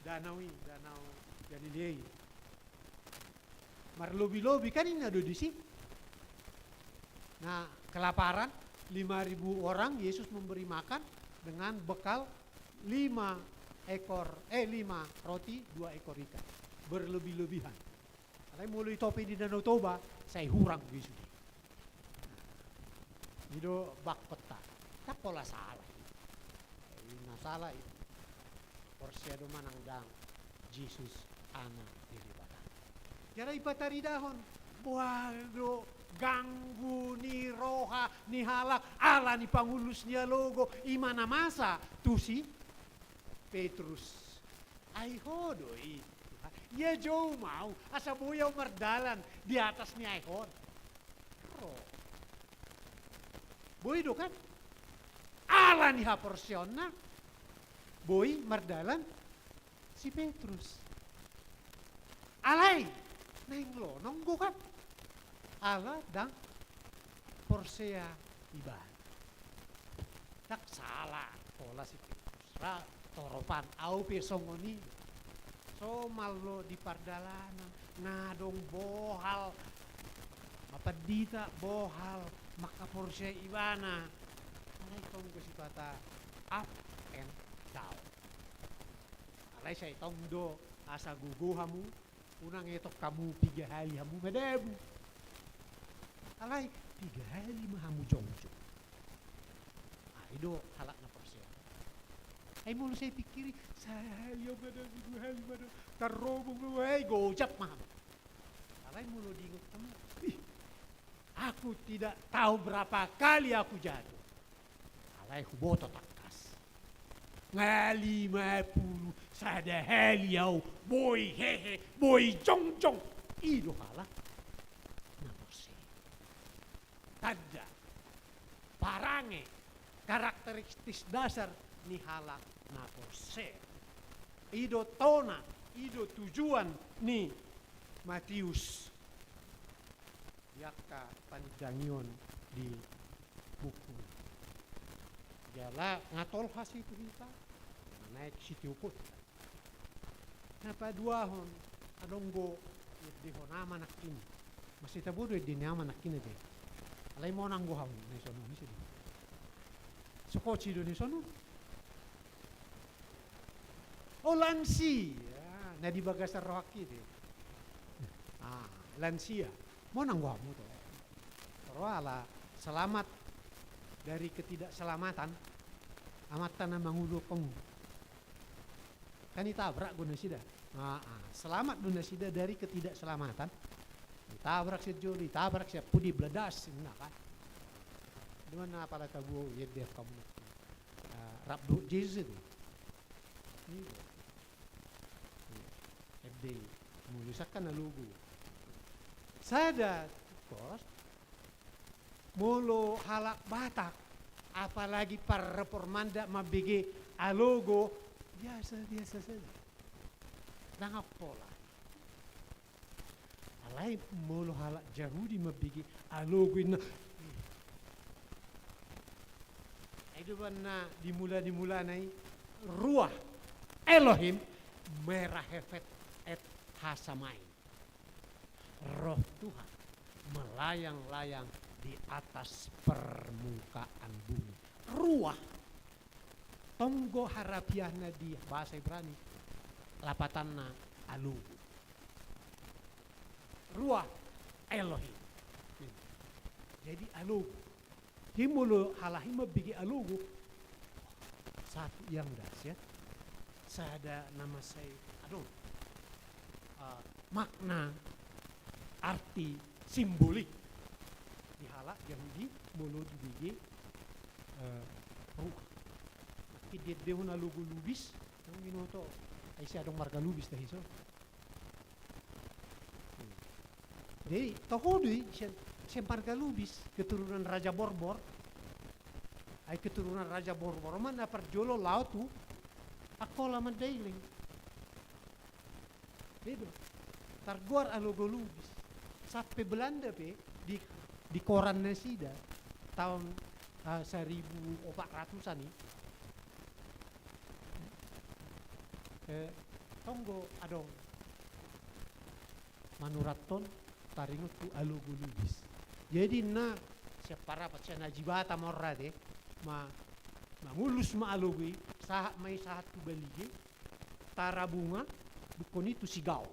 danau Galilei. Marlobi-lobi kan ini ada di sini. Nah, kelaparan 5.000 orang Yesus memberi makan dengan bekal 5 roti 2 ekor ikan. Berlebih-lebihan. Kalau mulai topi di Danau Toba, saya hurang di sini. Itu bak peta. Tak pola salah. Ini salah itu. Porsiado manang dang Jesus anak diri batang. Jara ipatari dahon. Waduh, ganggu ni roha ni halak ala ni pangulus ni logo imana masa tusi Petrus. Ay hodo itu. Ya jauh mau asa buyaw mardalan di atas ni ayhon. Boy do kan? Ala ni haporsyon na. Boy mardalan si Petrus. Alay, nenglo nonggo kan? Ala dang porsea iban. Tak salah pola si Petrus. Ra toropan au pesongoni. So malo di pardalanan ngadong bohal mapadita bohal maka porsea ibana. Alay kong kasipata up and down. Alay say tongdo asa guguhamu unang etok kamu 3 hari hamu medebu. Alay 3 hari mahamu jongjo. Ido halak na porsea. Ay mulu saya pikiri saya pada 2 hari pada tarobong ay gojap maham. Alay mulu diingat kamu. Aku tidak tahu berapa kali aku jatuh. Alay huboto takas. Ngali 50 sada heliau boy hehe boy jong jong. Ido halak na porsea. Tada parange karakteristik dasar ni halak na porsea. Ido tona, ido tujuan ni Matius. Yaka panjangion di buku. Jala ngatol hasi itu kita. Naik siti ukut. Napa duahon adonggo di honama nakin. Masih tabudo di nama nakin aja. Alay mo nang goham ni sono ni sidi. Sukoci do ni sono. Oh lansi, ya, na di bagasar rohaki deh. Lansia, mau nangguh kamu tuh. Ala selamat dari ketidakselamatan, amat tanah mangulu kamu. Kan ditabrak guna sida. Selamat guna sida dari ketidakselamatan. Ditabrak si Joli, ditabrak si Pudi bledas, nah kan. Dimana pada kabu ya dia kamu. Rabdu Jesus itu. FD mulisakan na logo. Sada kos mulu halak Batak apalagi para reformanda mabigi alogo biasa saja. Dangak pola. Alay mulu halak Yahudi mabigi alogo na itu na dimula nai ruah Elohim merah hefet et hasamai. Roh Tuhan melayang-layang di atas permukaan bumi. Ruah tonggo harapiahna di bahasa Ibrani lapatanna alu. Ruah Elohim. Jadi alu. Himulu halahima bigi alugu. Satu yang dahsyat. Sada nama saya, makna, arti, simbolik di halak Yahudi mulut bigi ruh. kidit dehun alugo lubis, ang minuto ay siya dong marga lubis dahil so. Jadi tohodi siya marga lubis, keturunan Raja Borbor, ay keturunan Raja Borbor man na perjolo laut tu, ako laman dailing. Dito, targuar alugo lubis. Sampai Belanda di koran Nasida tahun 1400-an nih. Tonggo adong manuraton taringot tu alugo lubis. Jadi na siapara pasya najibata morade mangulus ma alugui sahat may sahat tu baligi tara bunga dukon itu sigaw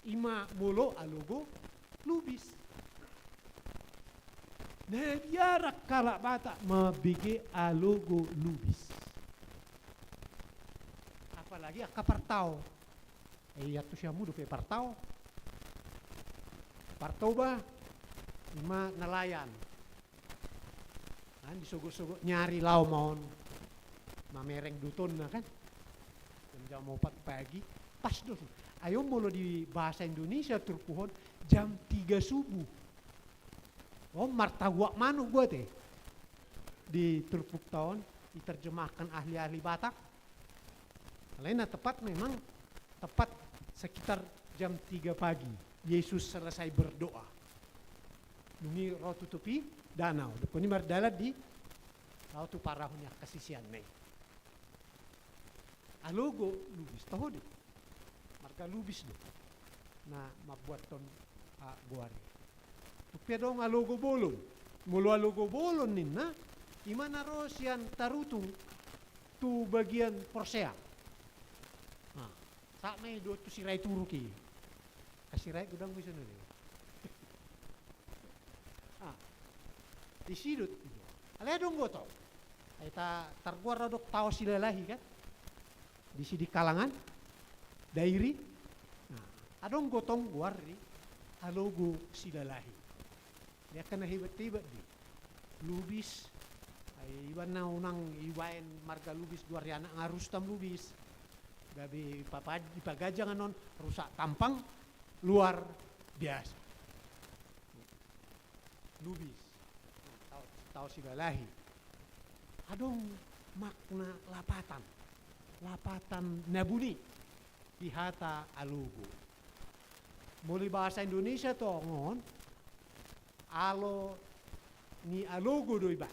ima mulo alugo lubis biara kala bata mabigi alugo lubis apalagi akapartao yatu siya mudo pe partao ba ima nelayan kan disogok-sogok nyari lau maon mamereng duton na kan jam 4 pagi pas dos ayo mulu di bahasa Indonesia turpuhon jam 3 subuh martagua manu gua teh di turpuk tahun diterjemahkan ahli-ahli Batak lainnya tepat memang tepat sekitar jam 3 pagi Yesus selesai berdoa nungi roh tutupi danau. Dukuni mardalat di lautu parahunya kasisian nih. Alugo lubis tahu deh. Marga lubis deh. Nah, mabuat ton guari. Tupia dong alugo bolon. Mulu alugo bolon ninna. Imana rosian tarutung tu bagian Porsea. Nah, saat may do tu siray turuki. Kasiray gudang bisa nih. Di sidut gitu. Ale dong goto. Eta targuar rodok tao silalahi kan. Di sidi kalangan dairi. Nah, adong gotong guari alogo silalahi. Dia kena hibat-hibat di. Lubis ay iban na unang iwain marga lubis guari anak ngarustam lubis. Gabi ipagajangan non rusak tampang luar biasa. Lubis tau silalahi adong makna lapatan nabuni di hata alugo muli bahasa Indonesia to ngon alo ni alugo doi ba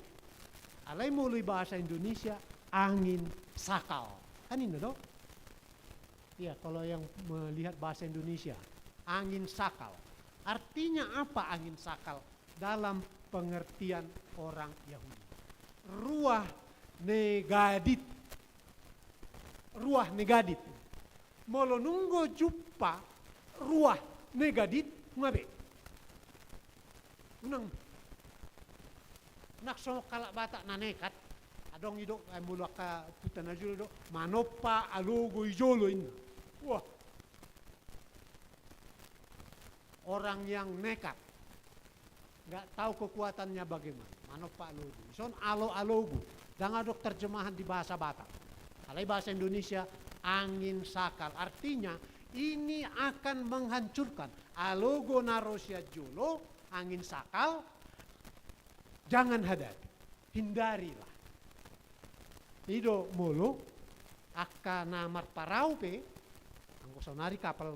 alai muli bahasa Indonesia angin sakal kan ini dong ya kalau yang melihat bahasa Indonesia angin sakal artinya apa angin sakal dalam pengertian orang Yahudi. Ruah negadit. Molo nunggo jumpa ruah negadit ngabe. Unang nakso kalak batak nanekat adong idok ay mula ka putan ajulo do manopa alugo ijolo in. Wah. Orang yang nekat nggak tahu kekuatannya bagaimana. Mano Pak Logo. Son alo-alogo. Dan ada terjemahan di bahasa Batak. Alai bahasa Indonesia angin sakal. Artinya ini akan menghancurkan. Alogo narosia jolo angin sakal. Jangan hadapi. Hindarilah. Ido mulu akan namar paraupe. Anggo sonari kapal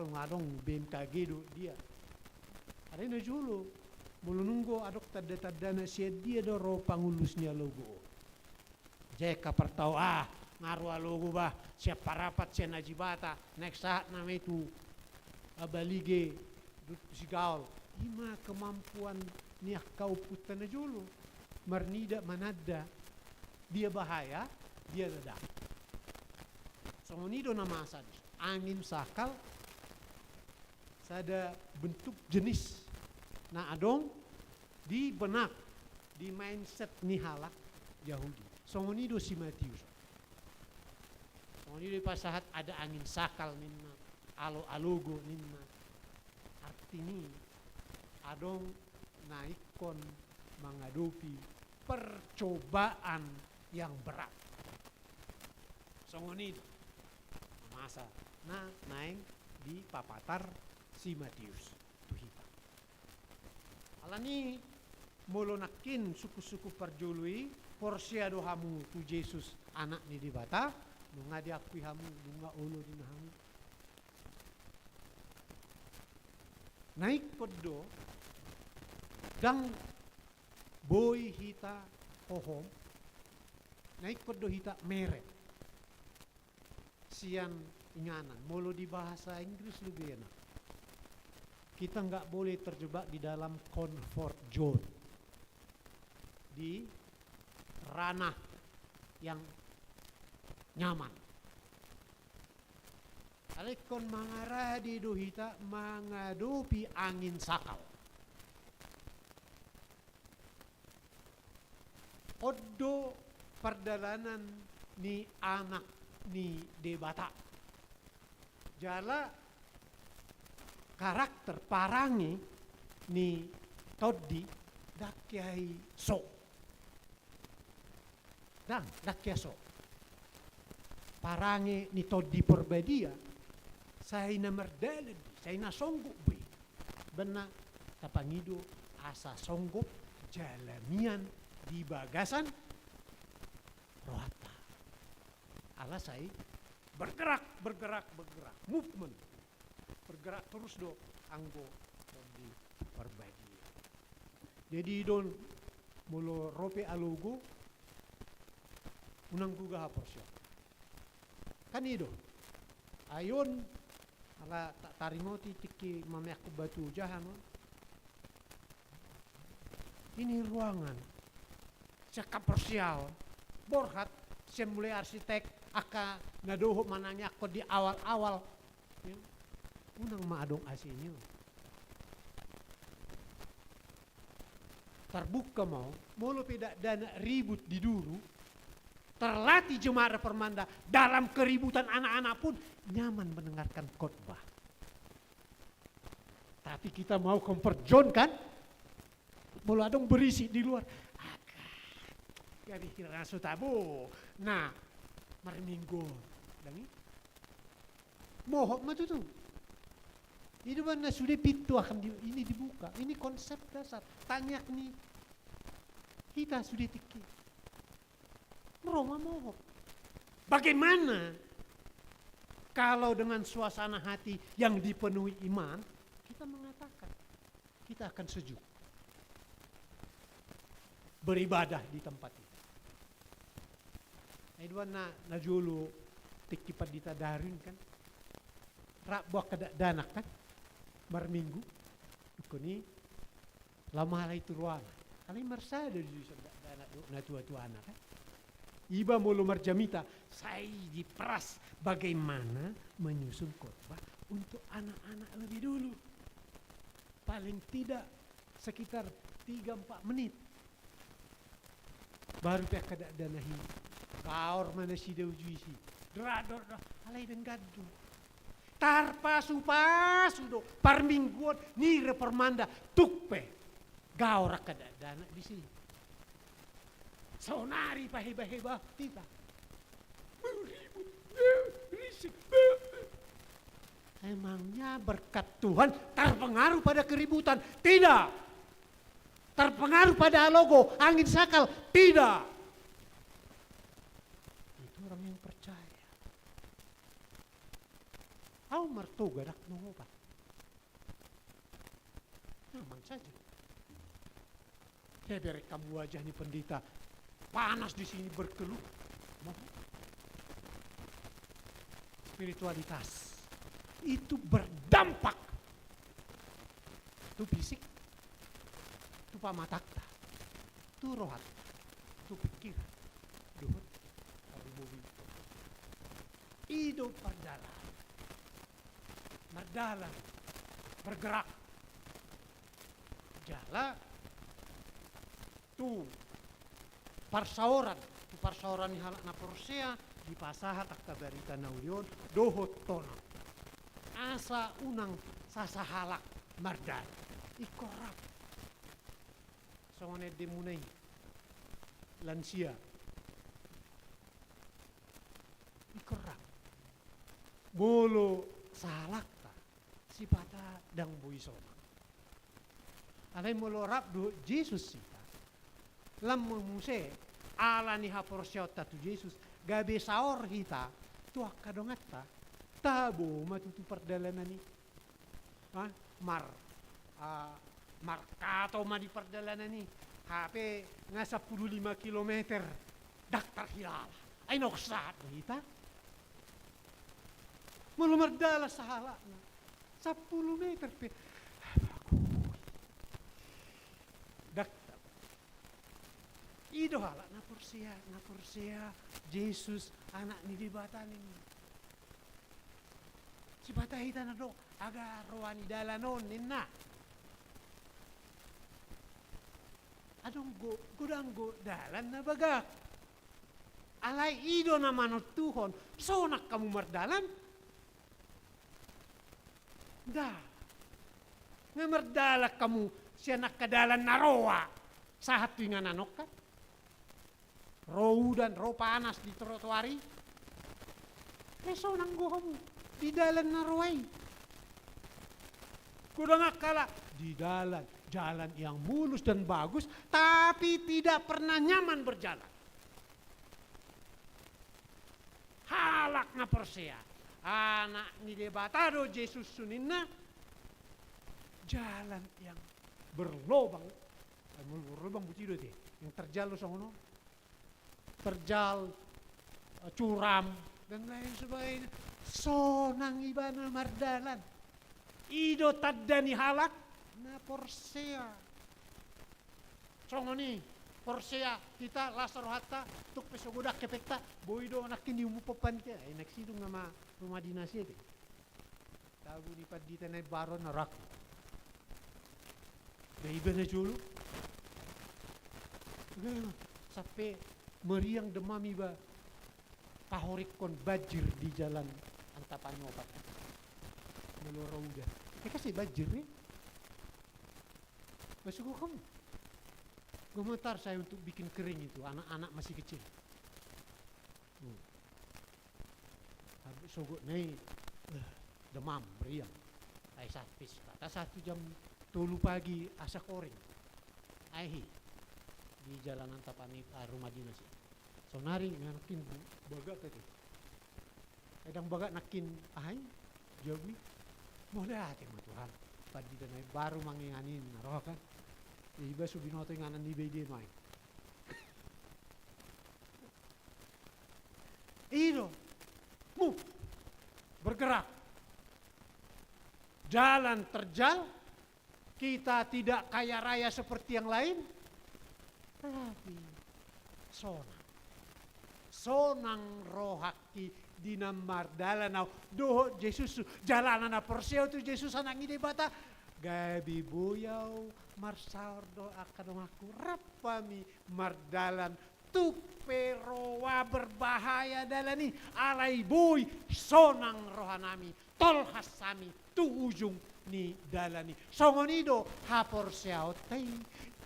ngadong BMKG do dia. Ada ini julu. Mulu nunggu adok tanda-tanda na siya dia doro pangulusnya logo. Jeka pertau ngaruh logo bah siap parapat siya najibata next saat nama itu abalige sigaul ima kemampuan niak kau putan na julu marnida manada dia bahaya dia ledak. Songonido nama asad angin sakal sada bentuk jenis nah adong di benak di mindset nihalak Yahudi. Songonido si Matius. Songonido pasahat ada angin sakal ninna, alo-alogo ninna. Artinya adong naikon menghadapi percobaan yang berat. Songonido. Masa na naing di papatar si Matius tuhita. Alani molo nakin suku-suku perjului porsiado hamu tu Yesus anak ni di bata nunga diakui hamu nunga ulo di hamu. Naik podo dang boy hita hohom naik podo hita meret sian inganan molo di bahasa Inggris lebih enak. Kita nggak boleh terjebak di dalam comfort zone, di ranah yang nyaman. Alekon mangaradi dohita mengadopi angin sakal. Odo perdalanan ni anak ni debata. Jala karakter parangi ni Toddi dakyai so. Dan dakyai so. Parangi ni Toddi perbedia. Saya na merdelen, saya na songgup be. Benar tapangido asa songgup jalamian di bagasan rohata. Allah saya bergerak, movement. Bergerak terus do anggo di perbagi. Jadi don mulo rope alugo unang guga haporsyo. Kan ido. Ayon ala tak tarimoti tiki mamek batu jahan. Ini ruangan cekap persial borhat semule arsitek aka nadoho mananya ko di awal-awal ya. Unang maadong asinyo terbuka mau molo peda dana ribut di dulu terlatih jemaat permanda dalam keributan anak-anak pun nyaman mendengarkan khotbah. Tapi kita mau comfort zone kan molo adong berisi di luar jadi kira tabu. Nah, marminggo dangi mohok matu tuh. Ini mana sudah pintu akan ini dibuka. Ini konsep dasar. Tanya nih kita sudah tiki. Roma mohok. Bagaimana kalau dengan suasana hati yang dipenuhi iman kita mengatakan kita akan sejuk beribadah di tempat itu. Edwan na julu tiki padita darin kan. Rak buat kada danak kan. Marminggu. Kuni lama itu ruangan. Kali mersa ada di danak na tua-tua anak kan. Iba mulu marjamita. Saya diperas bagaimana menyusun khotbah untuk anak-anak lebih dulu. Paling tidak sekitar 3-4 menit. Baru pihak kada danahi. Kaor mana si deujuisi. Drador alai dan gaduh. Tarpa supa sudo parmingguan ni repermanda tukpe. Gaor kada dana di sini. Sonari paheba-heba kita. Emangnya berkat Tuhan terpengaruh pada keributan? Tidak. Terpengaruh pada logo, angin sakal? Tidak. Itu orang yang percaya. Au mertu gadak mengobat. Nyaman saja. Ya dari kamu wajah nih pendeta panas di sini berkeluh. Spiritualitas itu berdampak. Itu fisik, itu pamatakta, itu rohat, itu pikiran, duhut, hidup berjalan, berdalan, bergerak, jalan, tu parsauran ni halak na Persea di pasahat akta berita naulion dohot tono asa unang sasahalak mardan ikorap songone demunai lansia ikerang. Bolo salakta sipata dang buisona. Alay molorap do Jesus sita. Lam muse ala ni haporsyota tu Jesus gabe saor hita tu akadongatta tabo matutu perdalanan ni. Markato ma di perdalanan ni. HP nga 15 kilometer daktar hilala. Ay noksat hita. Malumardala sa hala na 10 meter pe. Daktar. Ido hala na porsia Jesus anak ni dibatan ini. Si bata hita na do aga roani dalanon ninna. Adong godang dalan na bagak. Alay ido na manot tuhon, sonak kamu mardalan. Da. Nga mardala kamu siya nakadalan na roa. Sa hati nga nanok ka. Row panas di trotuari. Reso nang goham di dalan na roay. Kudang akala di jalan yang mulus dan bagus, tapi tidak pernah nyaman berjalan. Halak na persea. Anak ni debatado Jesus suninna jalan yang berlobang butido deh yang terjal lo sono terjal curam dan lain sebagainya sonang ibana mardalan ido tadani halak na porsea songoni porsea kita lasar hatta tuk pesogodak kepekta boido nakin umupapan ka ay nagsidong nga rumah dinas itu tabu ni padita na baron na rak na iba na julu sampai meriang demam iba pahorik kon bajir di jalan Antapanyopat meloro udah kasih bajir nih masuk kamu gemetar saya untuk bikin kering itu anak-anak masih kecil habis sogot naik demam meriang ay sapis kata 1 jam 3 pagi asa koring ay di jalan Antapani rumah dinas so nari nganakin baga tadi kadang baga nakin ay jawi boleh hati mah Tuhan padi dan baru manginganin naroh kan iba subinoto nganan ni bede mai ido bergerak jalan terjal kita tidak kaya raya seperti yang lain tapi sonang rohaki dinamar dalanau doh Jesus jalanan na perseo tu Jesus anak ide bata gabi buyau marsardo akan aku rapami mardalan tuperowa berbahaya dalani alai boy sonang rohanami tolhas sami tu ujung ni dalani songonido hapor seautai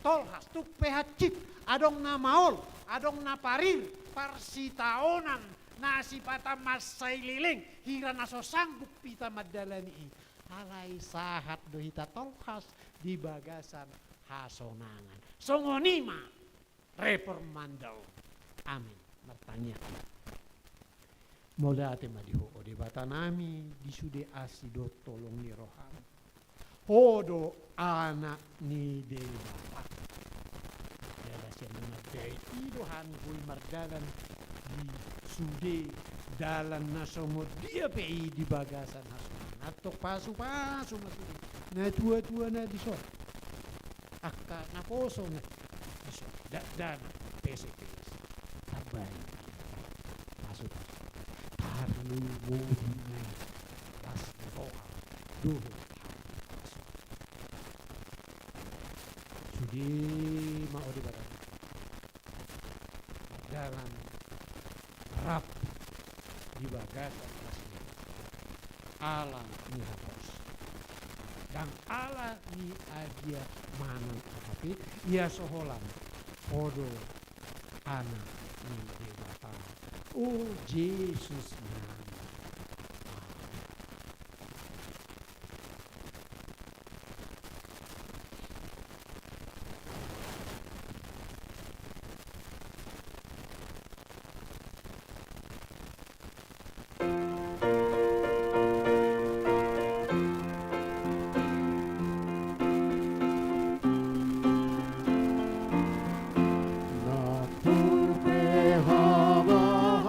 tolhas tu pehacit adong na maol adong na parir parsitaonan nasi pata masai liling hira naso sanggup pita madalani alai sahat dohita tolhas di bagasan hasonangan songonima repermandau amin bertanya mola ate madiho ode batanami disude asido tolong ni roham hodo anak ni debata dala siya namadai idohan bui mardalan di sude dalan na somo dia pei di bagasan hasonan atau pasu masuk na tua na diso akka na poso na diso dan pese abay masuk parlu wodi na pas doa duho sudi mau di badan dalam rap di bagasan ala ni hapos dan ala ni adia manan tapi ia soholan odo ana ni debata Oh Yesus namin. Natupe haba-habari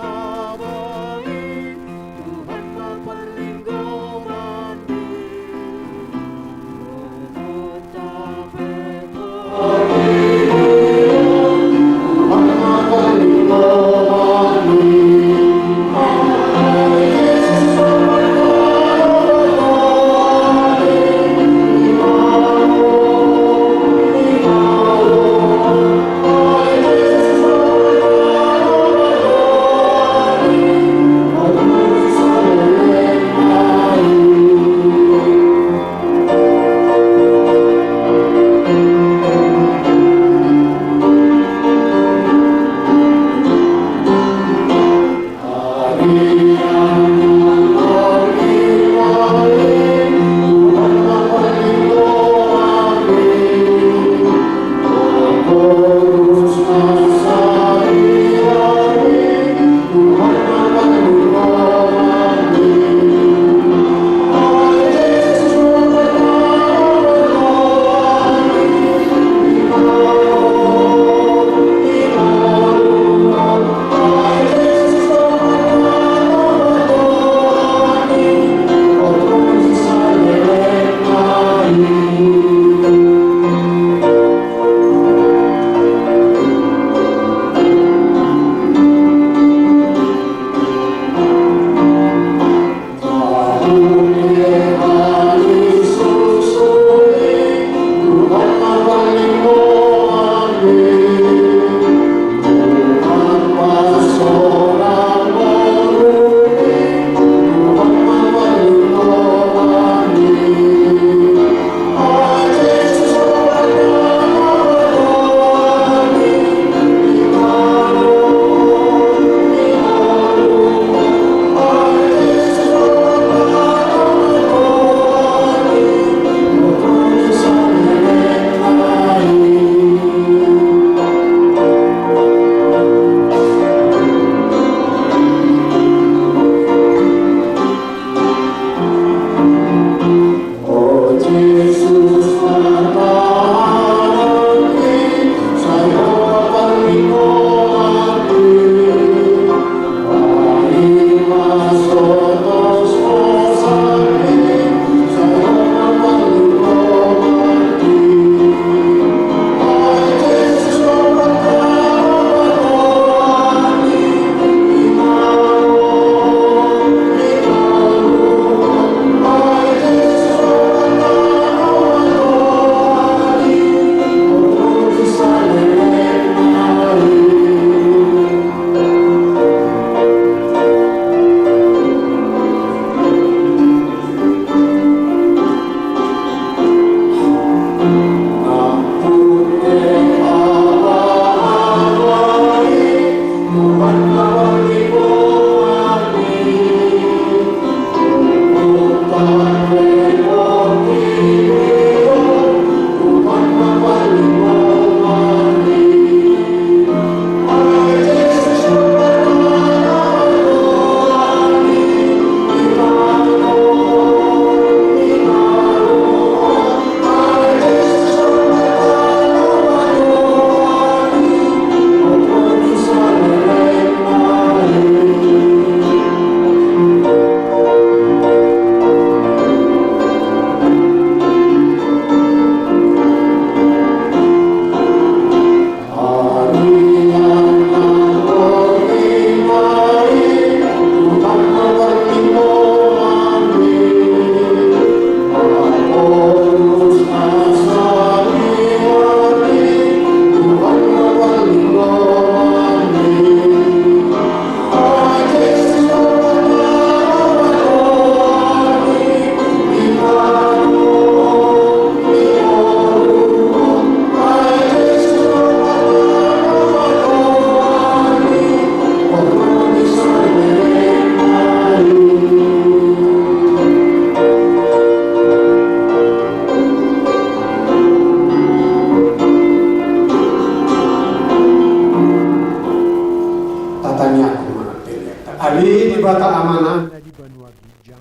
Ali di bata amanan di Banua Gijang.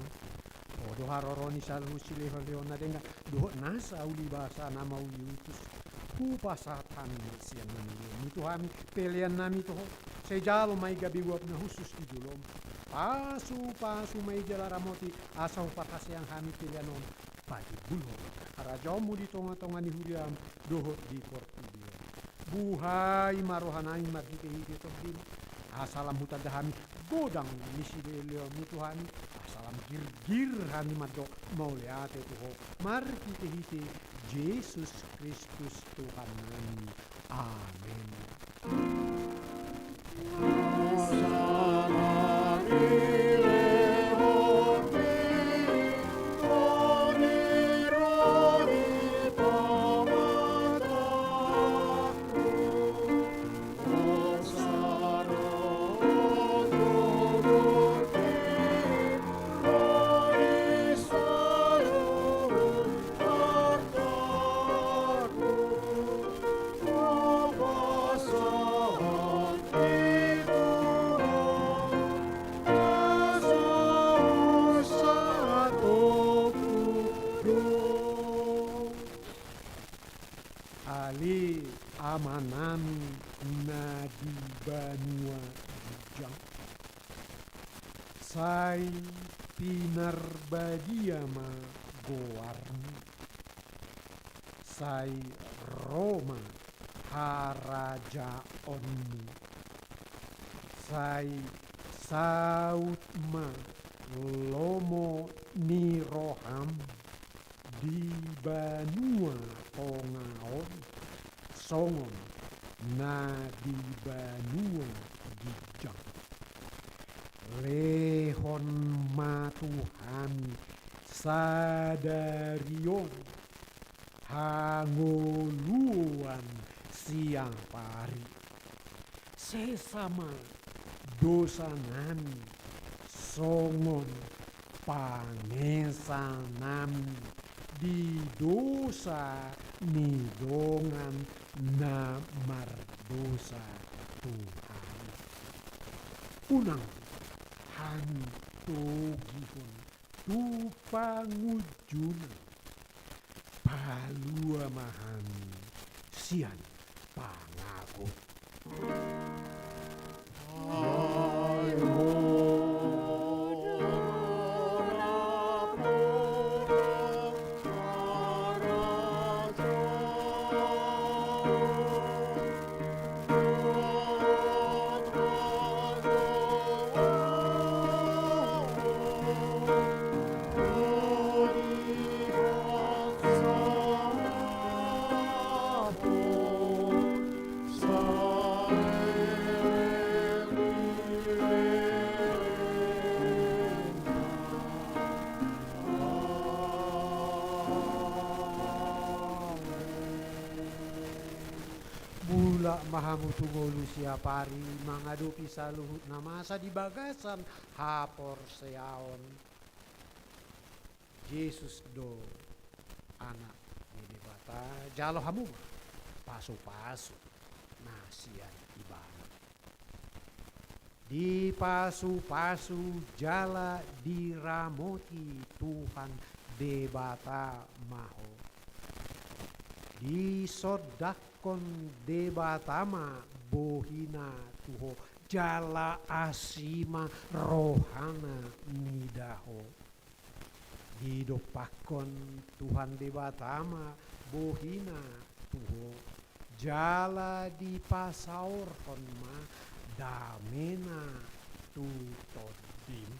Odo haroroni salu sileho leona denga doh nasa uli bahasa nama uyutus. Kupasatan siang manilio. Itu kami pelian nami toho. Sejalo mai gabi wap na khusus di julom. Pasu mai jalaramoti asau patase yang kami pilihan om. Pagi bulo. Harajomu di tonga-tonga ni huriam dohot di portudio. Buhay marohanai magkikihiti tobdin. Asalam hutan dahami godang misi delio mituhani. Asalam gir hani madok mauliate tuho. Markikihiti Yesus Kristus Tuhan kami. Amin. Ali amanami na di Banua Gijang. Sai pinarbadiama goarni. Sai Roma haraja onni. Sai sautma lomo niroham di Banua Tongaon songon na di Banua Gijang. Lehon matuhami sadarion hangoluan siang pari. Sesama dosa nami songon pangesan nami di dosa nidongan na mardosa Tuhan. Unang hani togihon tupangujunan palua mahami sian pangagot. Mahamutungolu siapari mangadupi saluhut na masa di bagasan hapor seaon. Yesus do anak ini bata jalo hamu pasu-pasu nasian ibarat. Di pasu-pasu jala diramoti Tuhan debata maho. Di sodakon debatama bohina tuho jala asima rohana nidaho. Di dopakon Tuhan debatama bohina tuho jala di pasaur honma damena tutodim.